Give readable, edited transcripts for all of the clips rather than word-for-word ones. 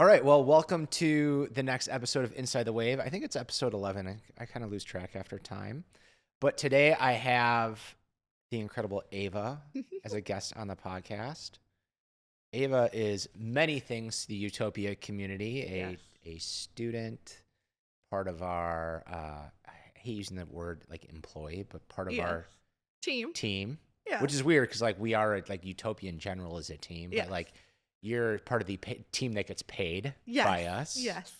All right. Well, welcome to the next episode of Inside the Wave. I think it's episode 11. I kind of lose track after time. But today I have the incredible Ava as a guest on the podcast. Ava is many things to the Utopia community, a student, part of our, I hate using the word like employee, but part of our team, which is weird because like we are like Utopia in general is a team, but like you're part of the team that gets paid by us. Yes.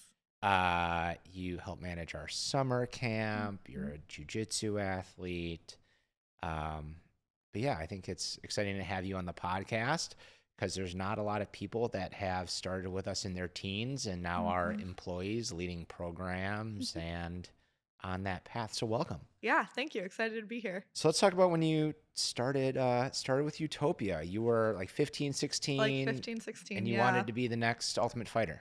You help manage our summer camp. You're a jiu-jitsu athlete. But yeah, I think it's exciting to have you on the podcast because there's not a lot of people that have started with us in their teens and now are employees leading programs and on that path. So welcome. Yeah, thank you. Excited to be here. So let's talk about when you started with Utopia. You were like 15, 16. Like 15, 16, and you wanted to be the next Ultimate Fighter.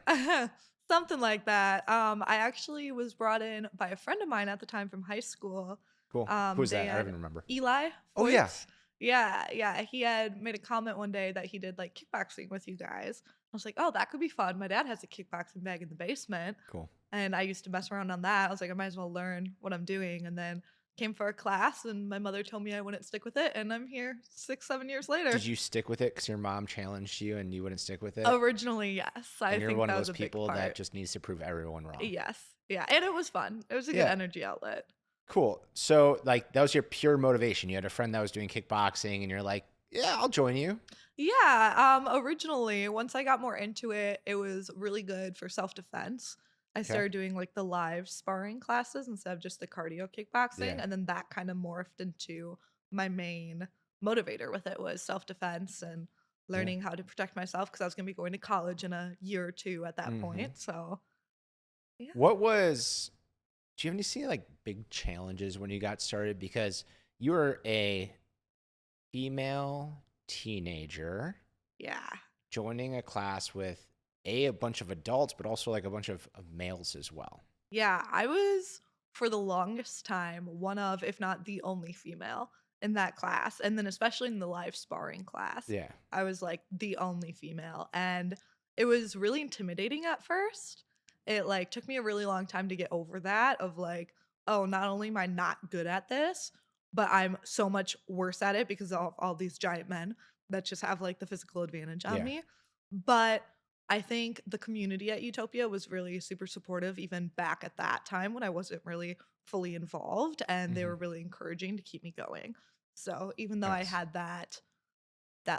Something like that. I actually was brought in by a friend of mine at the time from high school. Cool. Who's that? I don't even remember. Eli. Oh, yeah. Yeah. He had made a comment one day that he did like kickboxing with you guys. I was like, oh, that could be fun. My dad has a kickboxing bag in the basement. Cool. And I used to mess around on that. I was like, I might as well learn what I'm doing. And then came for a class and my mother told me I wouldn't stick with it. And I'm here 6-7 years later. Did you stick with it because your mom challenged you and you wouldn't stick with it? Originally, yes. I think you're one of those people that just needs to prove everyone wrong. Yes. Yeah. And it was fun. It was a good energy outlet. Cool. So like that was your pure motivation. You had a friend that was doing kickboxing and you're like, yeah, I'll join you. Yeah. Originally, once I got more into it, it was really good for self-defense. I started doing like the live sparring classes instead of just the cardio kickboxing. And then that kind of morphed into my main motivator with it was self-defense and learning how to protect myself because I was going to be going to college in a year or two at that point. So, yeah. Do you have any like big challenges when you got started? Because you were a female teenager. Yeah. Joining a class with a bunch of adults, but also like a bunch of males as well. Yeah, I was for the longest time one of, if not the only female in that class. And then especially in the live sparring class. Yeah. I was like the only female. And it was really intimidating at first. It like took me a really long time to get over that of like, oh, not only am I not good at this, but I'm so much worse at it because of all these giant men that just have like the physical advantage on me. But I think the community at Utopia was really super supportive even back at that time when I wasn't really fully involved and they were really encouraging to keep me going. So even though I had that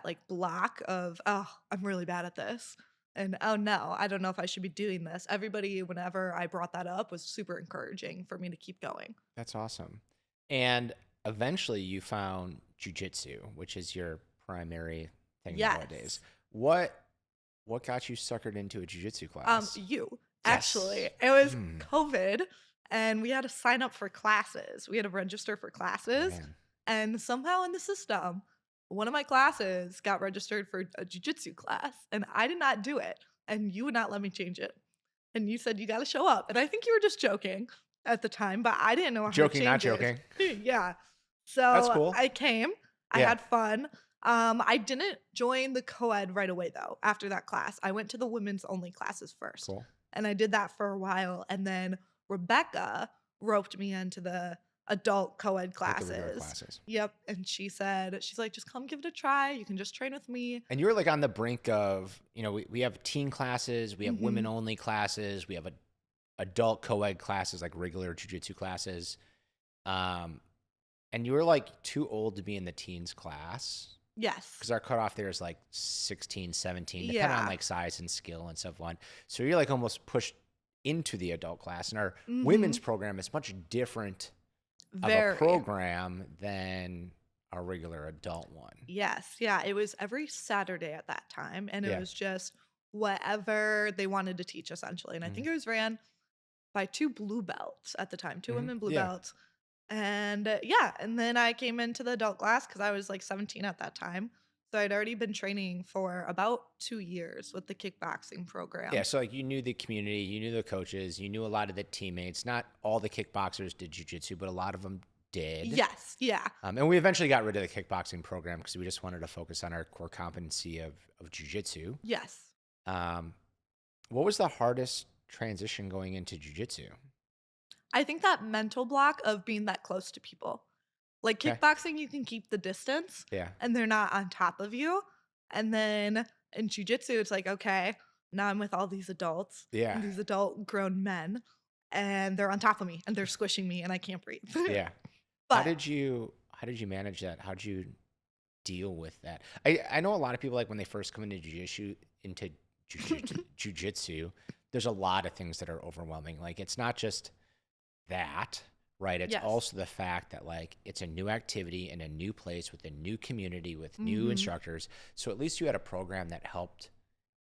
like block of, oh, I'm really bad at this and oh no, I don't know if I should be doing this. Everybody, whenever I brought that up, was super encouraging for me to keep going. That's awesome. And eventually you found jiu-jitsu, which is your primary thing nowadays. What got you suckered into a jiu-jitsu class? Actually. It was COVID and we had to sign up for classes. We had to register for classes. And somehow in the system, one of my classes got registered for a jiu-jitsu class and I did not do it. And you would not let me change it. And you said, you got to show up. And I think you were just joking at the time, but I didn't know how to change it. Joking, not joking. Yeah. So that's cool. I came. I had fun. I didn't join the co-ed right away though. After that class, I went to the women's only classes first. Cool. And I did that for a while. And then Rebecca roped me into the adult co-ed classes. Yep. And she's like, just come give it a try. You can just train with me. And you were like on the brink of, we have teen classes, we have women only classes, we have adult co-ed classes, like regular jiu-jitsu classes. And you were like too old to be in the teens class. Yes. Because our cutoff there is like 16, 17, depending on like size and skill and stuff. So you're like almost pushed into the adult class. And our women's program is much different of a program than our regular adult one. Yes. Yeah. It was every Saturday at that time. And it was just whatever they wanted to teach essentially. And I think it was ran by 2 blue belts at the time, 2 women blue belts. And and then I came into the adult class because I was like 17 at that time. So I'd already been training for about 2 years with the kickboxing program. Yeah, so like you knew the community, you knew the coaches, you knew a lot of the teammates. Not all the kickboxers did jiu-jitsu, but a lot of them did. Yes, yeah. And we eventually got rid of the kickboxing program because we just wanted to focus on our core competency of jiu-jitsu. Yes. What was the hardest transition going into jujitsu? I think that mental block of being that close to people. Like Okay. kickboxing, you can keep the distance Yeah. and they're not on top of you. And then in jujitsu, it's like, okay, now I'm with all these adults Yeah. and these adult grown men, and they're on top of me and they're squishing me and I can't breathe. Yeah. How But did you how did you manage that? How did you deal with that? I know a lot of people like when they first come into jujitsu, there's a lot of things that are overwhelming. Like it's not just that, right? It's yes. also the fact that like it's a new activity in a new place with a new community with new Hmm. instructors. So at least you had a program that helped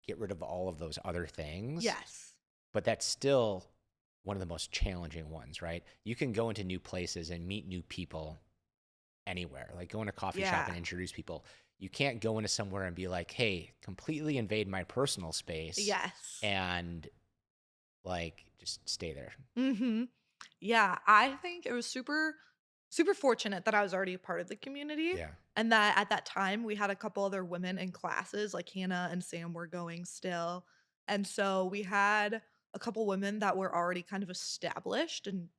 get rid of all of those other things. Yes. But that's still one of the most challenging ones, right? You can go into new places and meet new people anywhere, like go in a coffee shop Yeah. and introduce people. You can't go into somewhere and be like, hey, completely invade my personal space Yes. and like just stay there. Hmm. Yeah, I think it was super fortunate that I was already a part of the community Yeah. and that at that time we had a couple other women in classes, like Hannah and Sam were going still. And so we had a couple women that were already kind of established and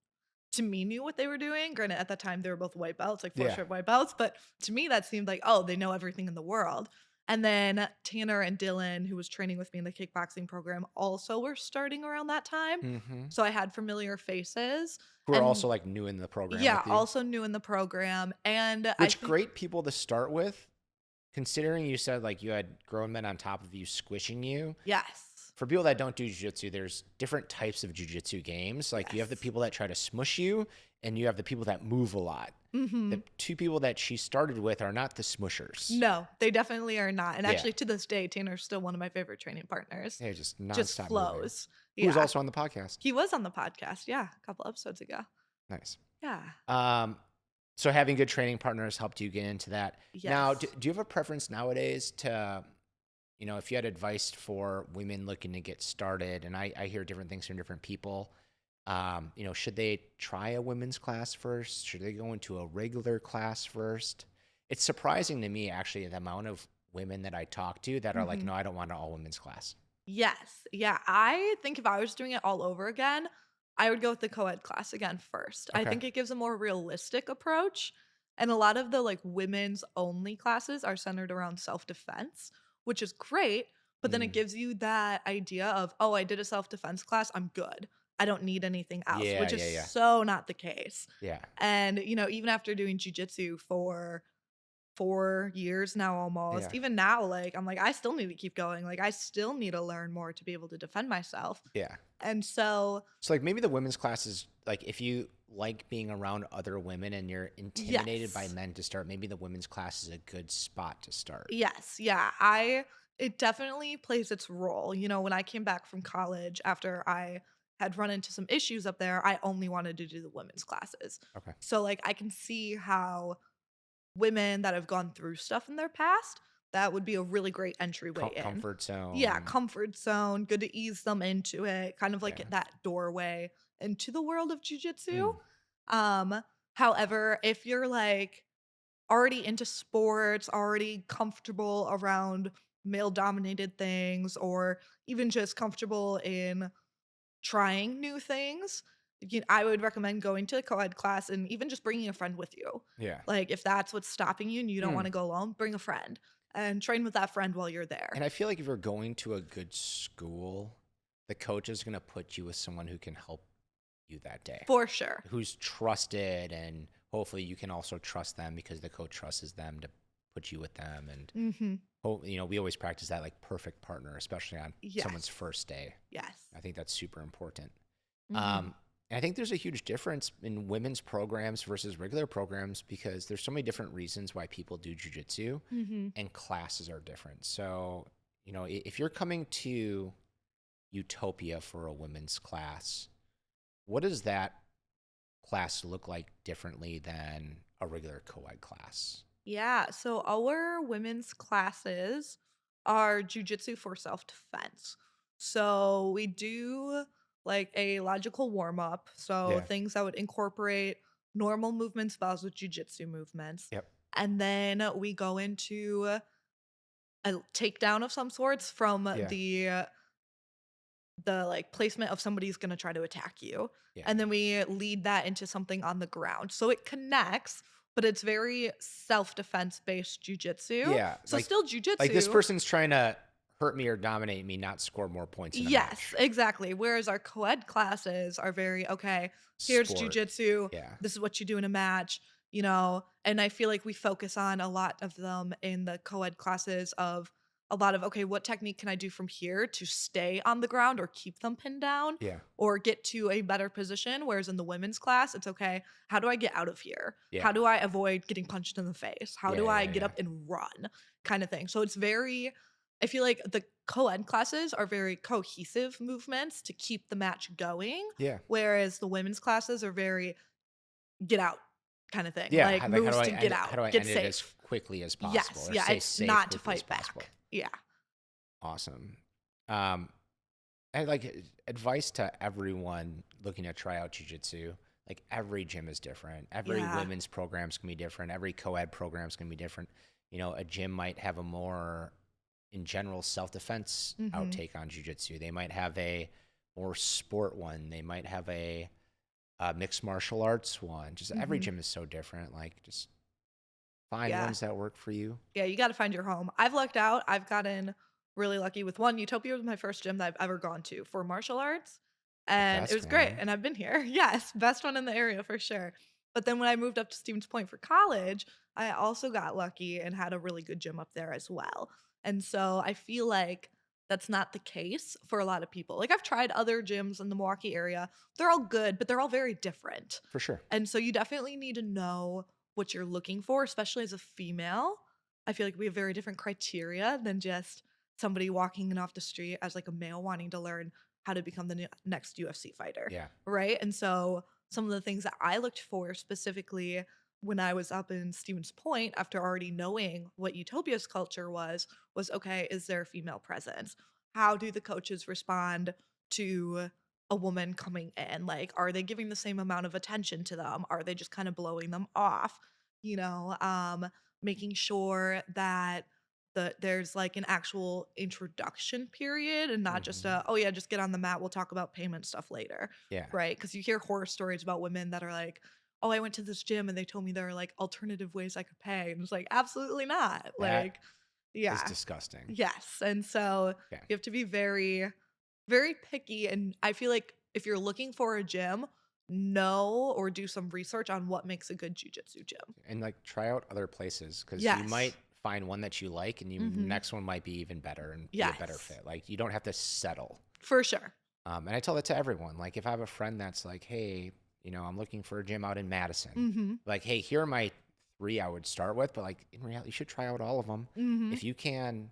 to me knew what they were doing. Granted, at that time they were both white belts, like four Yeah. strip white belts, but to me that seemed like, oh, they know everything in the world. And then Tanner and Dylan, who was training with me in the kickboxing program, also were starting around that time. Mm-hmm. So I had familiar faces. Who are And also like new in the program yeah, with you, also new in the program. And I which think, great people to start with, considering you said like you had grown men on top of you squishing you. yes, For people that don't do jiu-jitsu, there's different types of jiu-jitsu games. Like you have the yes. people that try to smush you and you have the people that move a lot. Hmm. The two people that she started with are not the smushers. No, they definitely are not. And Yeah. actually, to this day, Tanner's still one of my favorite training partners. They're just Just nonstop moving. flows. Who was Yeah. also on the podcast. He was on the podcast. Yeah. A couple episodes ago. Nice. Yeah. Um, so having good training partners helped you get into that. Now, do Yes. you have a preference nowadays to, if you had advice for women looking to get started, and I hear different things from different people, should they try a women's class first? Should they go into a regular class first? It's surprising to me, actually, the amount of women that I talk to that are like, Hmm. no, I don't want an all women's class. Yes. Yeah. I think if I was doing it all over again, I would go with the co ed class again first. I Okay. think it gives a more realistic approach. And a lot of the like women's only classes are centered around self defense, which is great. But then it Mm. gives you that idea of, oh, I did a self defense class. I'm good. I don't need anything else, Yeah, which is yeah, yeah. so not the case. Yeah. And, even after doing jujitsu for 4 years now almost. Yeah. Even now, like, I'm like, I still need to keep going. Like, I still need to learn more to be able to defend myself. Yeah. And so, So like maybe the women's class is like if you like being around other women and you're intimidated by yes. men to start, maybe the women's class is a good spot to start. Yes. Yeah. It definitely plays its role. When I came back from college after I had run into some issues up there, I only wanted to do the women's classes. Okay. So, like, I can see how women that have gone through stuff in their past, that would be a really great entryway in. Comfort Yeah, zone. comfort zone, good to ease them into it, kind of like Yeah. that doorway into the world of jujitsu. Mm. Um, However, if you're like already into sports, already comfortable around male dominated things, or even just comfortable in trying new things, I would recommend going to a co-ed class and even just bringing a friend with you. Yeah. Like if that's what's stopping you and you don't want Mm. to go alone, bring a friend and train with that friend while you're there. And I feel like if you're going to a good school, the coach is going to put you with someone who can help you that day, For sure. who's trusted, and hopefully you can also trust them because the coach trusts them to put you with them. And Mhm. we always practice that like perfect partner, especially on someone's Yes. first day. Yes. I think that's super important. Mhm. And I think there's a huge difference in women's programs versus regular programs because there's so many different reasons why people do jujitsu, Mhm. and classes are different. So, if you're coming to Utopia for a women's class, what does that class look like differently than a regular co-ed class? Yeah, so our women's classes are jujitsu for self-defense. So we do like a logical warm-up, so Yeah. things that would incorporate normal movements as well as with jujitsu movements. Yep. And then we go into a takedown of some sorts from Yeah. the the like placement of somebody's going to try to attack you. Yeah. And then we lead that into something on the ground. So it connects, but it's very self-defense based jujitsu. Yeah. So still Like this jujitsu. person's trying to hurt me or dominate me, not score more points in a Yes, match. exactly. Whereas our co-ed classes are very, okay, here's Sport. jujitsu. Yeah. This is what you do in a match, you know, and I feel like we focus on a lot of them in the co-ed classes of a lot of, okay, what technique can I do from here to stay on the ground or keep them pinned down Yeah. or get to a better position? Whereas in the women's class, it's okay, how do I get out of here? Yeah. How do I avoid getting punched in the face? How do I get Yeah. up and run? Kind of thing. So it's very, I feel like the co-ed classes are very cohesive movements to keep the match going, Yeah. whereas the women's classes are very get out kind of thing. Yeah. Like How moves do I to get how do I out, get end it as safe. quickly as possible? Yes, Or yeah, stay it's safe not to quickly as fight possible? back. Yeah. Awesome. And like advice to everyone looking to try out jiu-jitsu, like every gym is different. Every Yeah. women's program's gonna be different. Every co-ed program's gonna be different. You know, a gym might have a more, in general, self-defense Mhm. outtake on jiu-jitsu. They might have a more sport one. They might have a mixed martial arts one. Just every Mhm. gym is so different. Like just find Yeah. ones that work for you. Yeah, you got to find your home. I've lucked out. I've gotten really lucky with one. Utopia was my first gym that I've ever gone to for martial arts. The And it best was great. one. And I've been here. Yes, best one in the area for sure. But then when I moved up to Stevens Point for college, I also got lucky and had a really good gym up there as well. And so I feel like that's not the case for a lot of people. Like I've tried other gyms in the Milwaukee area. They're all good, but they're all very different. For sure. And so you definitely need to know what you're looking for, especially as a female. I feel like we have very different criteria than just somebody walking in off the street as like a male wanting to learn how to become the next UFC fighter, Yeah. right? And so some of the things that I looked for specifically when I was up in Stevens Point after already knowing what Utopia's culture was okay, is there a female presence? How do the coaches respond to a woman coming in? Like, are they giving the same amount of attention to them? Are they just kind of blowing them off? You know, making sure that there's like an actual introduction period and not just Mhm. a, oh yeah, just get on the mat. We'll talk about payment stuff later. Yeah. Right. Because you hear horror stories about women that are like, oh, I went to this gym and they told me there are like alternative ways I could pay. And it's like, absolutely not. That Like, is yeah. disgusting. Yes. And so Okay. you have to be very, very picky. And I feel like if you're looking for a gym, know or do some research on what makes a good jujitsu gym. And like try out other places because you might Yes. find one that you like and you Hmm. next one might be even better and be a better Yes. fit. Like you don't have to settle. For sure. And I tell that to everyone. Like if I have a friend that's like, hey, you know, I'm looking for a gym out in Madison. Hmm. Like, hey, here are my 3 I would start with, but like in reality, you should try out all of them. Hmm. If you can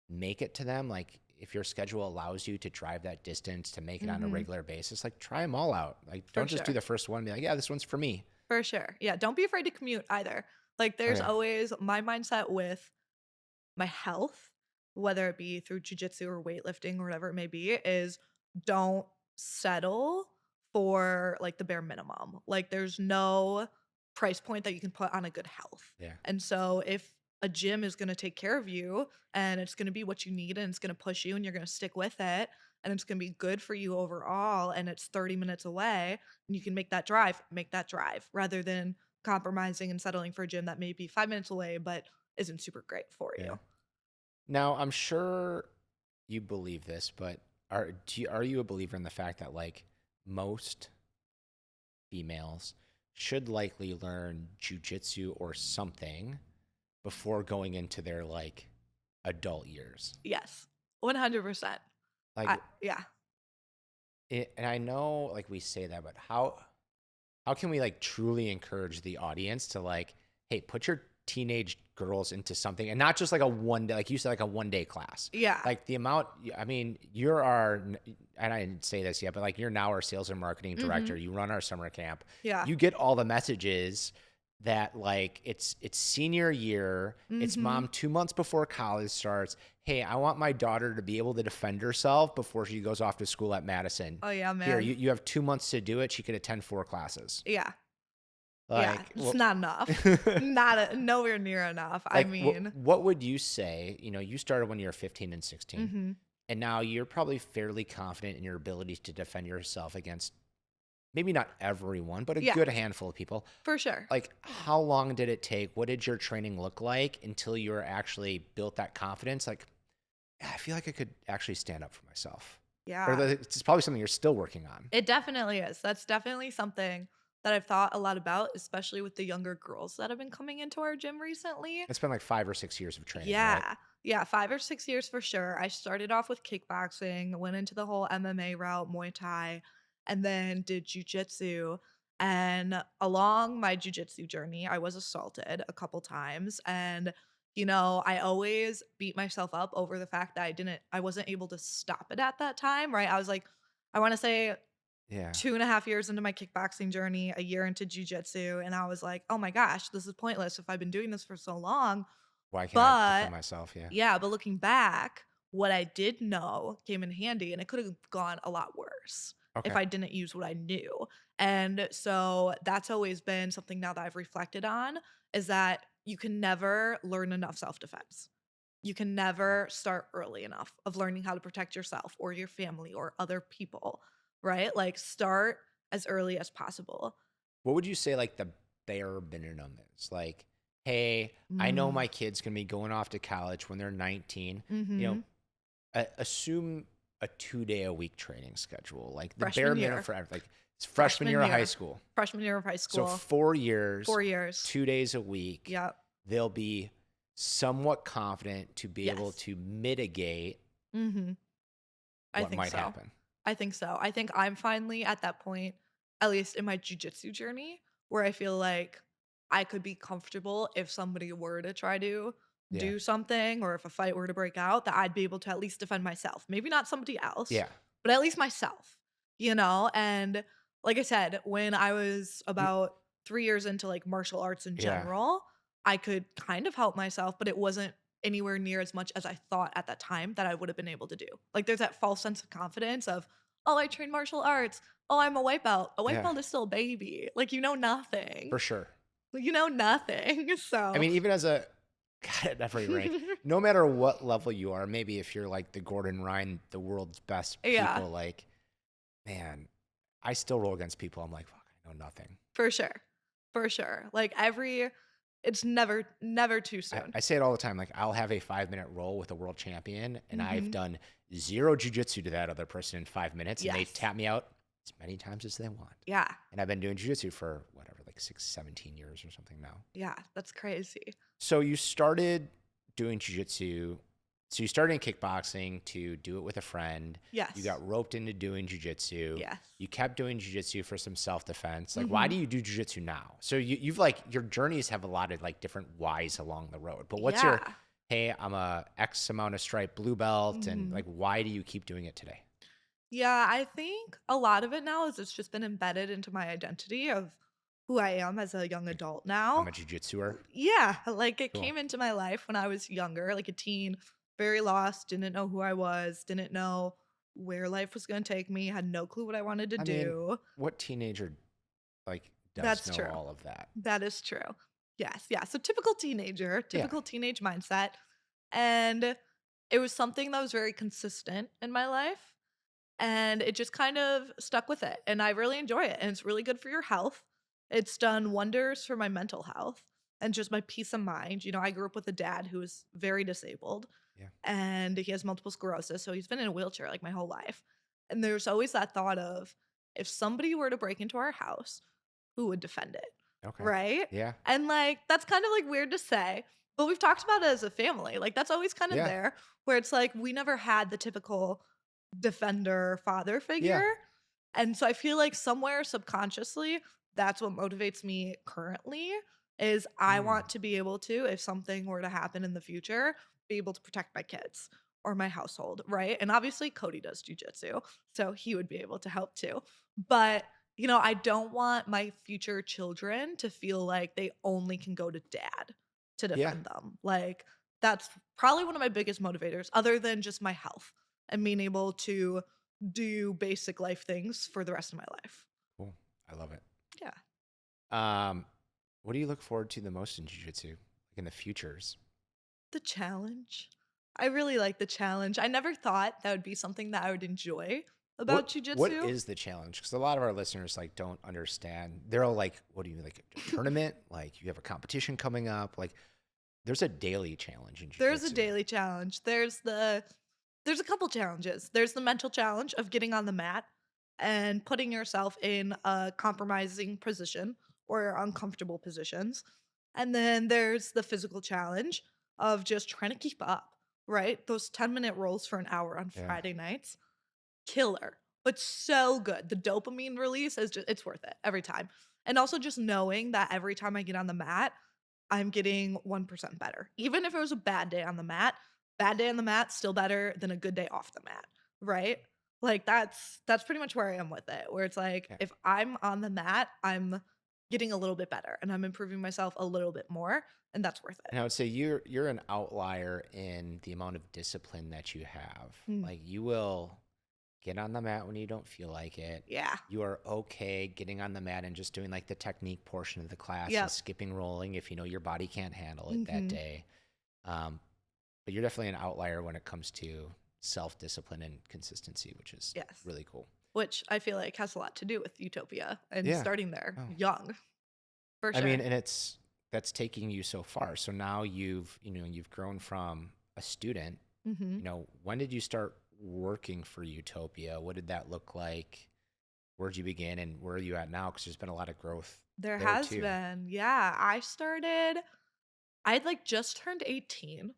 make it to them, like if your schedule allows you to drive that distance to make it on a Hmm. regular basis, like try them all out. Like For don't just do sure. the first one and be like, yeah, this one's for me. For sure. Yeah. Don't be afraid to commute either. Like, Oh there's yeah. always my mindset with my health, whether it be through jujitsu or weightlifting or whatever it may be, is don't settle for like the bare minimum. Like, there's no price point that you can put on a good health. Yeah. And so, if a gym is going to take care of you and it's going to be what you need and it's going to push you and you're going to stick with it and it's going to be good for you overall and it's 30 minutes away and you can make that drive rather than compromising and settling for a gym that may be 5 minutes away but isn't super great for Yeah. you. Now, I'm sure you believe this, but are you a believer in the fact that like most females should likely learn jujitsu or something before going into their like adult years? Yes. 100%. Like Yeah. and I know like we say that, but how can we like truly encourage the audience to like, hey, put your teenage girls into something and not just like a one day, like you said, like a 1 day class. Yeah. Like the amount, I mean, you're our, and I didn't say this yet, but like you're now our sales and marketing director. Mhm. You run our summer camp. Yeah. You get all the messages that like it's senior year, it's Mhm. mom 2 months before college starts. Hey, I want my daughter to be able to defend herself before she goes off to school at Madison. Oh yeah, Here, man. you have 2 months to do it. She could attend 4 classes. Yeah. Yeah. Like, It's well, not enough. Nowhere near enough. I like, mean, what would you say? You know, you started when you were 15 and 16, mhm. and now you're probably fairly confident in your ability to defend yourself against maybe not everyone, but a Yeah, good handful of people. for sure. Like, how long did it take? What did your training look like until you were actually built that confidence? Like, "Yeah, I feel like I could actually stand up for myself." Or Yeah. it's probably something you're still working on. It definitely is. That's definitely something that I've thought a lot about, especially with the younger girls that have been coming into our gym recently. It's been like 5 or 6 years of training, right? Yeah. Yeah, 5 or 6 years for sure. I started off with kickboxing, went into the whole MMA route, Muay Thai, and then did Jiu-Jitsu. And along my Jiu-Jitsu journey, I was assaulted a couple times, and I always beat myself up over the fact that I wasn't able to stop it at that time, right? I was like, I want to say Yeah. 2.5 years into my kickboxing journey, a year into Jiu-Jitsu, and I was like, "Oh my gosh, this is pointless if I've been doing this for so long." Why can't I defend But myself? Yeah. yeah, but looking back, what I did know came in handy, and it could have gone a lot worse if Okay. I didn't use what I knew. And so that's always been something now that I've reflected on, is that you can never learn enough self-defense. You can never start early enough of learning how to protect yourself or your family or other people, right? Like, start as early as possible. What would you say like the bare minimum is? Like, hey, I know Mm. my kid's gonna be going off to college when they're 19. You know, Mhm. assume a 2 day a week training schedule, like the bare Freshman minimum year. for like it's freshman Freshman year of high year. school. Freshman year of high So school. 4 years, 4 years. 2 days a week, Yep. they'll be somewhat confident to be able Yes. to mitigate Mhm. I what think might so. happen. I think so. I think I'm finally at that point, at least in my jujitsu journey, where I feel like I could be comfortable if somebody were to try to Yeah. do something or if a fight were to break out, that I'd be able to at least defend myself. Maybe not somebody else, Yeah. but at least myself. And like I said, when I was You, about 3 years into like martial arts in yeah. general, I could kind of help myself, but it wasn't anywhere near as much as I thought at that time that I would have been able to do. Like, there's that false sense of confidence of, "Oh, I train martial arts. Oh, I'm a white belt." A white Yeah. belt is still a baby. Like, you know nothing. For sure. You know nothing. I So mean, even as a God at every rank, no matter what level you are, maybe if you're like the Gordon Ryan, the world's best yeah, people, like, man, I still roll against people. I'm like, fuck, I know nothing. for sure. For sure. Like, it's never too soon. I say it all the time. Like, I'll have a 5 minute roll with a world champion, and I've Mhm. done zero jujitsu to that other person in 5 minutes, and they Yes. tap me out as many times as they want. Yeah. And I've been doing jujitsu for whatever, like 17 years or something now. Yeah, that's crazy. So you started doing jujitsu. So you started in kickboxing to do it with a friend. You Yes. got roped into doing jujitsu. Yes. You kept doing jujitsu for some self-defense. Like, why Mhm. do you do jujitsu now? So you've like your journeys have a lot of like different whys along the road. But what's your, Yeah. hey, I'm a X amount of stripe blue belt, and Mhm. like, why do you keep doing it today? Yeah, I think a lot of it now is it's just been embedded into my identity of who I am as a young Like, adult I'm now. a jujitsuer. Yeah, like it Cool. came into my life when I was younger, like a teen, very lost, didn't know who I was, didn't know where life was going to take me, had no clue what I wanted to I mean, do. what teenager like does That's know true. all of that? That is true. Yes, yeah. So typical teenager, Yeah. typical teenage mindset. And it was something that was very consistent in my life. And it just kind of stuck with it. And I really enjoy it. And it's really good for your health. It's done wonders for my mental health and just my peace of mind. I grew up with a dad who is very disabled Yeah. and he has multiple sclerosis. So he's been in a wheelchair like my whole life. And there's always that thought of, if somebody were to break into our house, who would defend it? Okay. Right? Yeah. And like, that's kind of like weird to say, but we've talked about it as a family. Like, that's always kind of Yeah. there where it's like, we never had the typical defender father Yeah. figure. And so I feel like somewhere subconsciously, that's what motivates me currently is I Mm. want to be able to, if something were to happen in the future, be able to protect my kids or my household, right? And obviously Cody does jujitsu, so he would be able to help too. But I don't want my future children to feel like they only can go to dad to Yeah. defend them. Like, that's probably one of my biggest motivators, other than just my health and being able to do basic life things for the rest of my life. Cool. I love it. Yeah. Um, what do you look forward to the most in jiu-jitsu, like in the futures? The challenge. I really like the challenge. I never thought that would be something that I would enjoy about What jujitsu. is the challenge? Because a lot of our listeners like don't understand. They're all like, "What do you mean, like a tournament? Like you have a competition coming up? Like there's a daily challenge in There's a jujitsu." daily challenge. There's a couple challenges. There's the mental challenge of getting on the mat and putting yourself in a compromising position or uncomfortable positions. And then there's the physical challenge of just trying to keep up, right? Those 10-minute rolls for an hour on Yeah. Friday nights, killer, but so good. The dopamine release is just, it's worth it every time. And also just knowing that every time I get on the mat, I'm getting 1% better. Even if it was a bad day on the mat, still better than a good day off the mat, right? Like that's pretty much where I am with it. Where it's like Yeah. if I'm on the mat, I'm getting a little bit better and I'm improving myself a little bit more, and that's worth it. And I would say you're an outlier in the amount of discipline that you have. Mm, Like you will get on the mat when you don't feel like it. yeah. You are okay getting on the mat and just doing like the technique portion of the class and Yep. skipping rolling if you know your body can't handle it that Hmm. day. Um, but you're definitely an outlier when it comes to self-discipline and consistency, which is Yes. really cool. Which I feel like has a lot to do with Utopia and Yeah. starting there Oh. young, for I mean, sure. and that's taking you so far. So now you've grown from a student. Hmm. When did you start working for Utopia? What did that look like? Where'd you begin and where are you at now? Because there's been a lot of growth There there has too. been, yeah. I'd like just turned 18.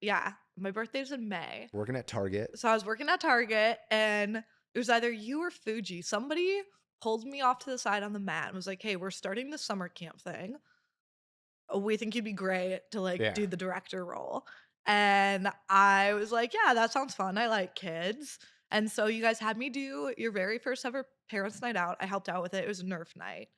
Yeah, my birthday's in May. Working at Target. So I was working at Target and it was either you or Fuji. Somebody pulled me off to the side on the mat and was like, "Hey, we're starting this summer camp thing. We think you'd be great to like Yeah. do the director role." And I was like, "Yeah, that sounds fun. I like kids." And so you guys had me do your very first ever parents' night out. I helped out with it. It was a Nerf night.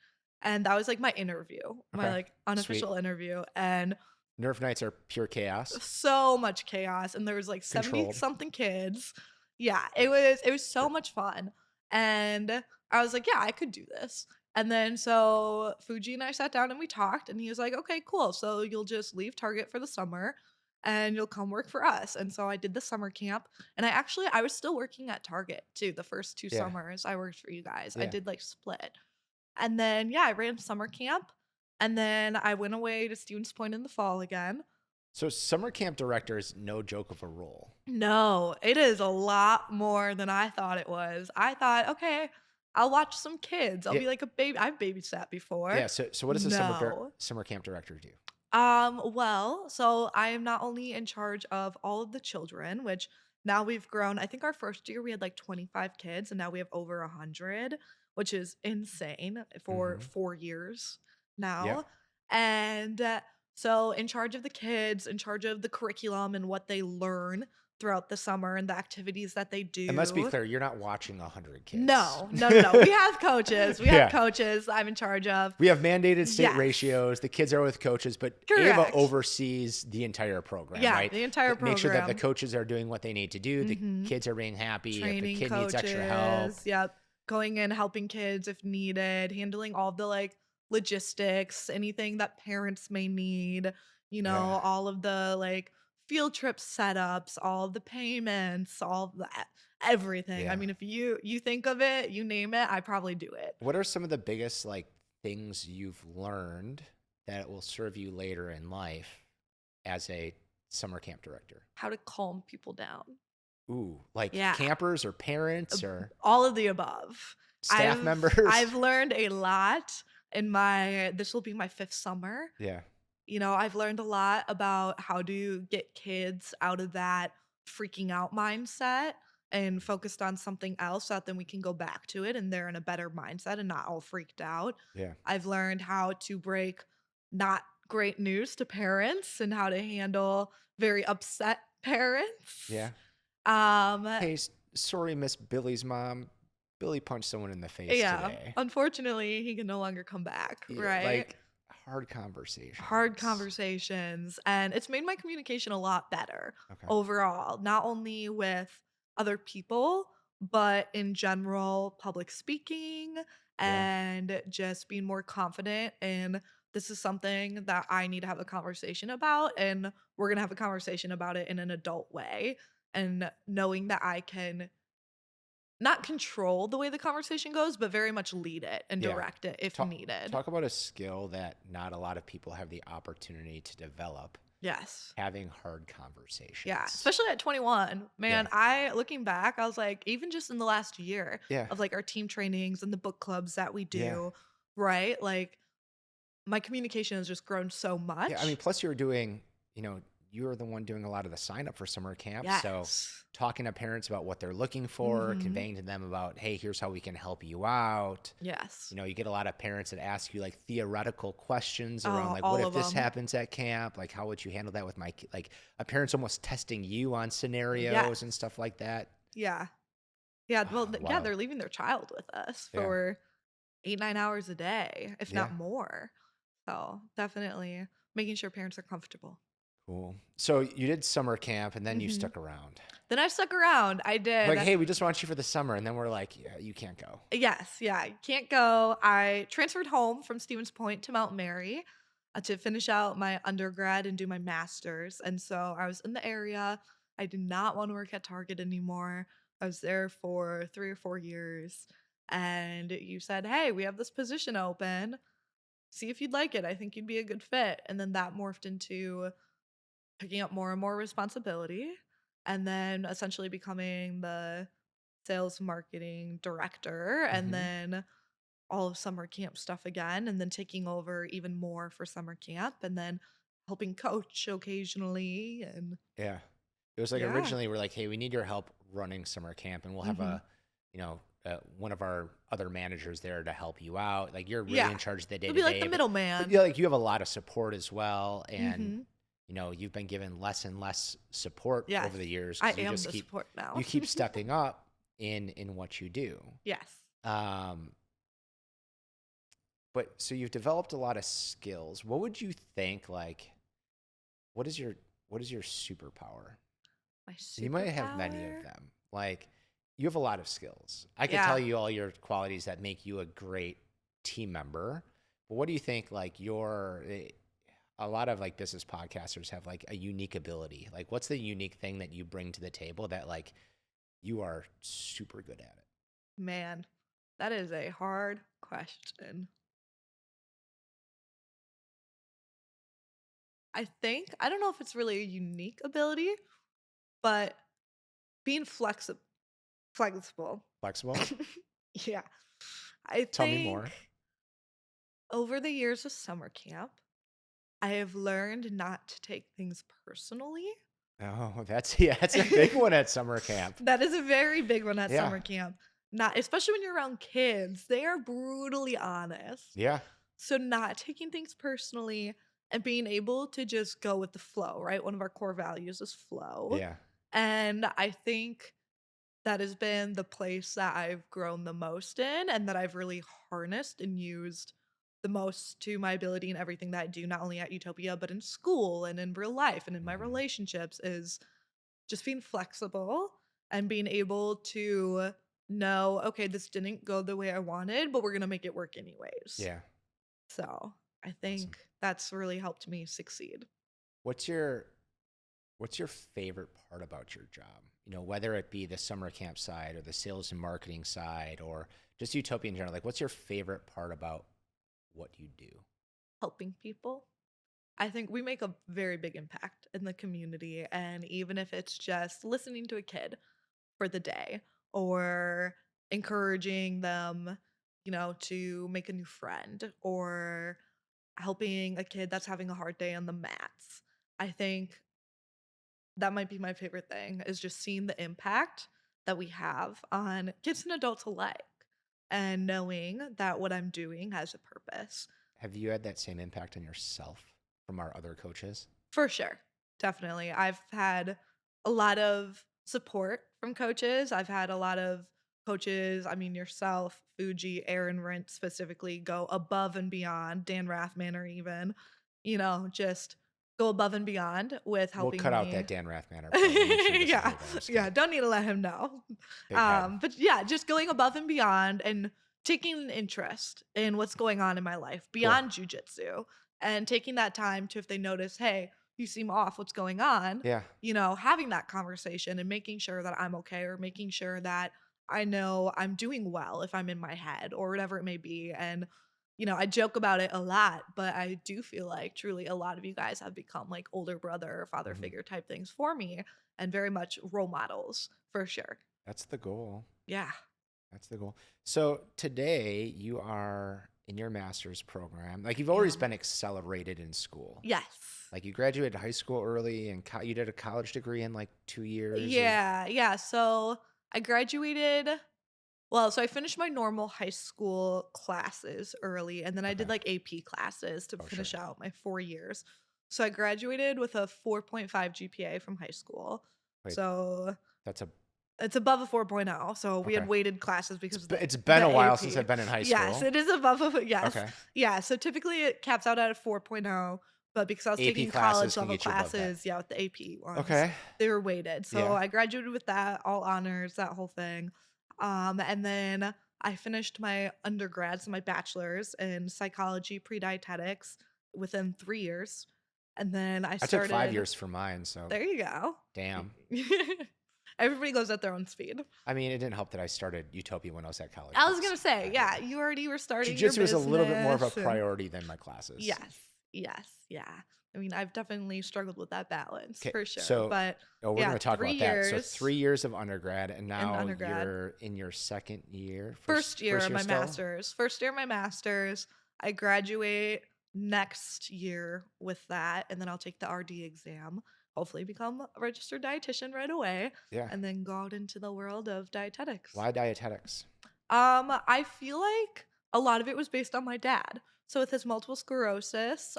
And that was like my interview, my Okay. like Sweet. unofficial interview. And Nerf nights are pure chaos. so much chaos and there was like 70 Controlled. something kids. Yeah, it was so Sure. much fun. And I was like, yeah, I could do this. And then so Fuji and I sat down and we talked and he was like, "Okay, cool. So you'll just leave Target for the summer and you'll come work for us." And so I did the summer camp and I was still working at Target too the first two Yeah. summers I worked for you guys. I Yeah. did like split. And then yeah, I ran summer camp and then I went away to Stevens Point in the fall again. So summer camp director is no joke of a role. No, it is a lot more than I thought it was. I thought, "Okay, I'll watch some kids. I'll Yeah. be like a baby." I've babysat before. Yeah. So what does a No. summer camp director do? Well, so I am not only in charge of all of the children, which now we've grown. I think our first year we had like 25 kids and now we have over 100, which is insane for Mm-hmm. 4 years Yeah. now. And so in charge of the kids, in charge of the curriculum and what they learn throughout the summer and the activities that they And let's be do. clear, you're not watching 100 kids. No, no, no, no. We have coaches. We have Yeah. coaches I'm in charge of. We have mandated state Yes. ratios. The kids are with coaches, but Ava Correct. oversees the entire program, Yeah, right? the entire Make sure that the program. coaches are doing what they need to do. The Mhm. kids are being happy. If the Training kid needs extra help. coaches. Yep. Going in, helping kids if needed, handling all the like logistics, anything that parents may need, Yeah. all of the like field trip setups, all of the payments, all of that, everything. I Yeah. mean, if you think of it, you name it, I probably do it. What are some of the biggest like things you've learned that will serve you later in life as a summer camp director? How to calm people down. Ooh, like Yeah. campers or parents or All of the above. staff I've members? I've learned a lot in my this will be my 5th summer. Yeah. I've learned a lot about how to get kids out of that freaking out mindset and focused on something else so that then we can go back to it and they're in a better mindset and not all freaked out. Yeah. I've learned how to break not great news to parents and how to handle very upset parents. Yeah. Um Hey, sorry, Miss Billy's mom. Billy punched someone in the face yeah, today. unfortunately, he can no longer come back, Yeah, right? like hard conversations. Hard conversations, and it's made my communication a lot better Okay. overall, not only with other people, but in general, public speaking Yeah. and just being more confident in this is something that I need to have a conversation about, and we're going to have a conversation about it in an adult way. And knowing that I can not control the way the conversation goes, but very much lead it and Yeah. direct it if Talk needed. talk about a skill that not a lot of people have the opportunity to develop. Yes. Having hard Yeah, conversations. especially at 21. Yeah. Man, I looking back, I was like, even just in the last year Yeah. of like our team trainings and the book clubs that we Yeah. do, right? Like my communication has just grown so Yeah. I mean, much. plus you were doing, you were the one doing a lot of the sign up for summer camp. So Yes. talking to parents about what they're looking for, Mhm. conveying to them about, hey, here's how we can help you out. Yes. You get a lot of parents that ask you like theoretical questions around Oh, like, what all if of this them. happens at camp? Like, how would you handle that with my kid? Like a parent's almost testing you on scenarios and Yes. stuff like that. Yeah. Yeah. Well, Ah, yeah, wild. they're leaving their child with us Yeah. for 8, 9 hours a day, if Yeah. not more. So definitely making sure parents are comfortable. Cool. So you did summer camp and then you Hmm. stuck around. Then I stuck around. I Like, did. hey, we just want you for the summer. And then we're like, yeah, you can't go. Yes, yeah, can't go. I transferred home from Stevens Point to Mount Mary to finish out my undergrad and do my master's. And so I was in the area. I did not want to work at Target anymore. I was there for 3 or 4 years. And you said, hey, we have this position open. See if you'd like it. I think you'd be a good fit. And then that morphed into picking up more and more responsibility and then essentially becoming the sales marketing director and Hmm. then all of summer camp stuff again and then taking over even more for summer camp and then helping coach occasionally and Yeah. It was like yeah. originally we're like, hey, we need your help running summer camp, and we'll have Mhm. one of our other managers there to help you out. Like you're really Yeah. in charge of the day It'll to be like the day, but middleman. yeah, like you have a lot of support as well, and Mhm. you've been given less and less support Yes. over the years I because you am just the keep support now. you keep stepping up in what you do. Yes. Um, but so you've developed a lot of skills. What would you think like what is your what is your superpower? My You might have many of superpower? them. Like you have a lot of skills. I could tell Yeah. you all your qualities that make you a great team member. But what do you think like a lot of like business podcasters have like a unique ability. Like what's the unique thing that you bring to the table that like you are super good at it? Man, that is a hard question. I don't know if it's really a unique ability, but being flexible. Flexible? Yeah. I Tell me think more. over the years of summer camp, I have learned not to take things personally. Oh, that's yeah, that's a big one at summer camp. That is a very big one at Yeah. summer camp. Not especially when you're around kids. They are brutally honest. Yeah. So not taking things personally and being able to just go with the flow, right? One of our core values is flow. Yeah. And I think that has been the place that I've grown the most in and that I've really harnessed and used the most to my ability in everything that I do, not only at Utopia, but in school and in real life and in my Mhm. relationships is just being flexible and being able to know, okay, this didn't go the way I wanted, but we're going to make it work anyways. Yeah. So I Awesome. think that's really helped me succeed. What's your What's your favorite part about your job? Whether it be the summer camp side or the sales and marketing side or just Utopia in general. Like, what's your favorite part about what you do? Helping people. I think we make a very big impact in the community. And even if it's just listening to a kid for the day or encouraging them, to make a new friend or helping a kid that's having a hard day on the mats, I think that might be my favorite thing is just seeing the impact that we have on kids and adults alike and knowing that what I'm doing has a purpose. Have you had that same impact on yourself from our other coaches? For sure. Definitely. I've had a lot of support from coaches. I've had a lot of coaches, I mean, yourself, Fuji, Aaron Rent specifically, go above and beyond, Dan Rathmanner even, just go above and beyond with We'll helping cut out me. that Dan Rathmanner part. We'll make sure he doesn't Yeah. hear that. I'm just Yeah. kidding. Don't need to let him know. Big head. But yeah, just going above and beyond and taking an interest in what's going on in my life Cool. beyond jujitsu and taking that time to, if they notice, hey, you seem off, what's going on? Yeah. Having that conversation and making sure that I'm okay, or making sure that I know I'm doing well if I'm in my head or whatever it may be. And, I joke about it a lot, but I do feel like truly a lot of you guys have become like older brother or father Mhm. figure type things for me, and very much role models for sure. That's the goal. Yeah. That's the goal. So today you are in your master's program. Like you've Yeah. always been accelerated in school. Yes. Like you graduated high school early and you did a college degree in like 2 years or Yeah, yeah. So I graduated. Well, so I finished my normal high school classes early, and then I did okay. like AP classes to Oh, sure. finish out my 4 years. So I graduated with a 4.5 GPA from high school. Wait, So that's a it's above a 4.0. So we had okay. weighted classes because of It's the been a while since AP. I've been in high Yes, school. it is above a, yes. Okay. Yeah, so typically it caps out at a 4.0, but because I was AP taking classes college can level get you above that. classes, yeah, with the AP ones, Okay. they were weighted. So Yeah. I graduated with that, all honors, that whole thing. And then I finished my undergrad, so my bachelor's in psychology pre-dietetics within 3 years. And then I I took 5 started, years for mine, so there you go. damn. Everybody goes at their own speed. I mean, it didn't help that I started Utopia when I was at college. I But was gonna say, yeah, you already were starting your Jiu-Jitsu was a little bit more of a business, and priority than my classes. yes, yes, yeah. I mean, I've definitely struggled with that balance Okay, for sure. so But we're going yeah, to talk three about that. So years 3 years of undergrad, and in now undergrad, you're in your second year, first year first of year my still. master's, first year of my master's. I graduate next year with that, and then I'll take the RD exam. Hopefully, become a registered dietitian right away, Yeah. and then go out into the world of dietetics. Why dietetics? I feel like a lot of it was based on my dad. So with his multiple sclerosis,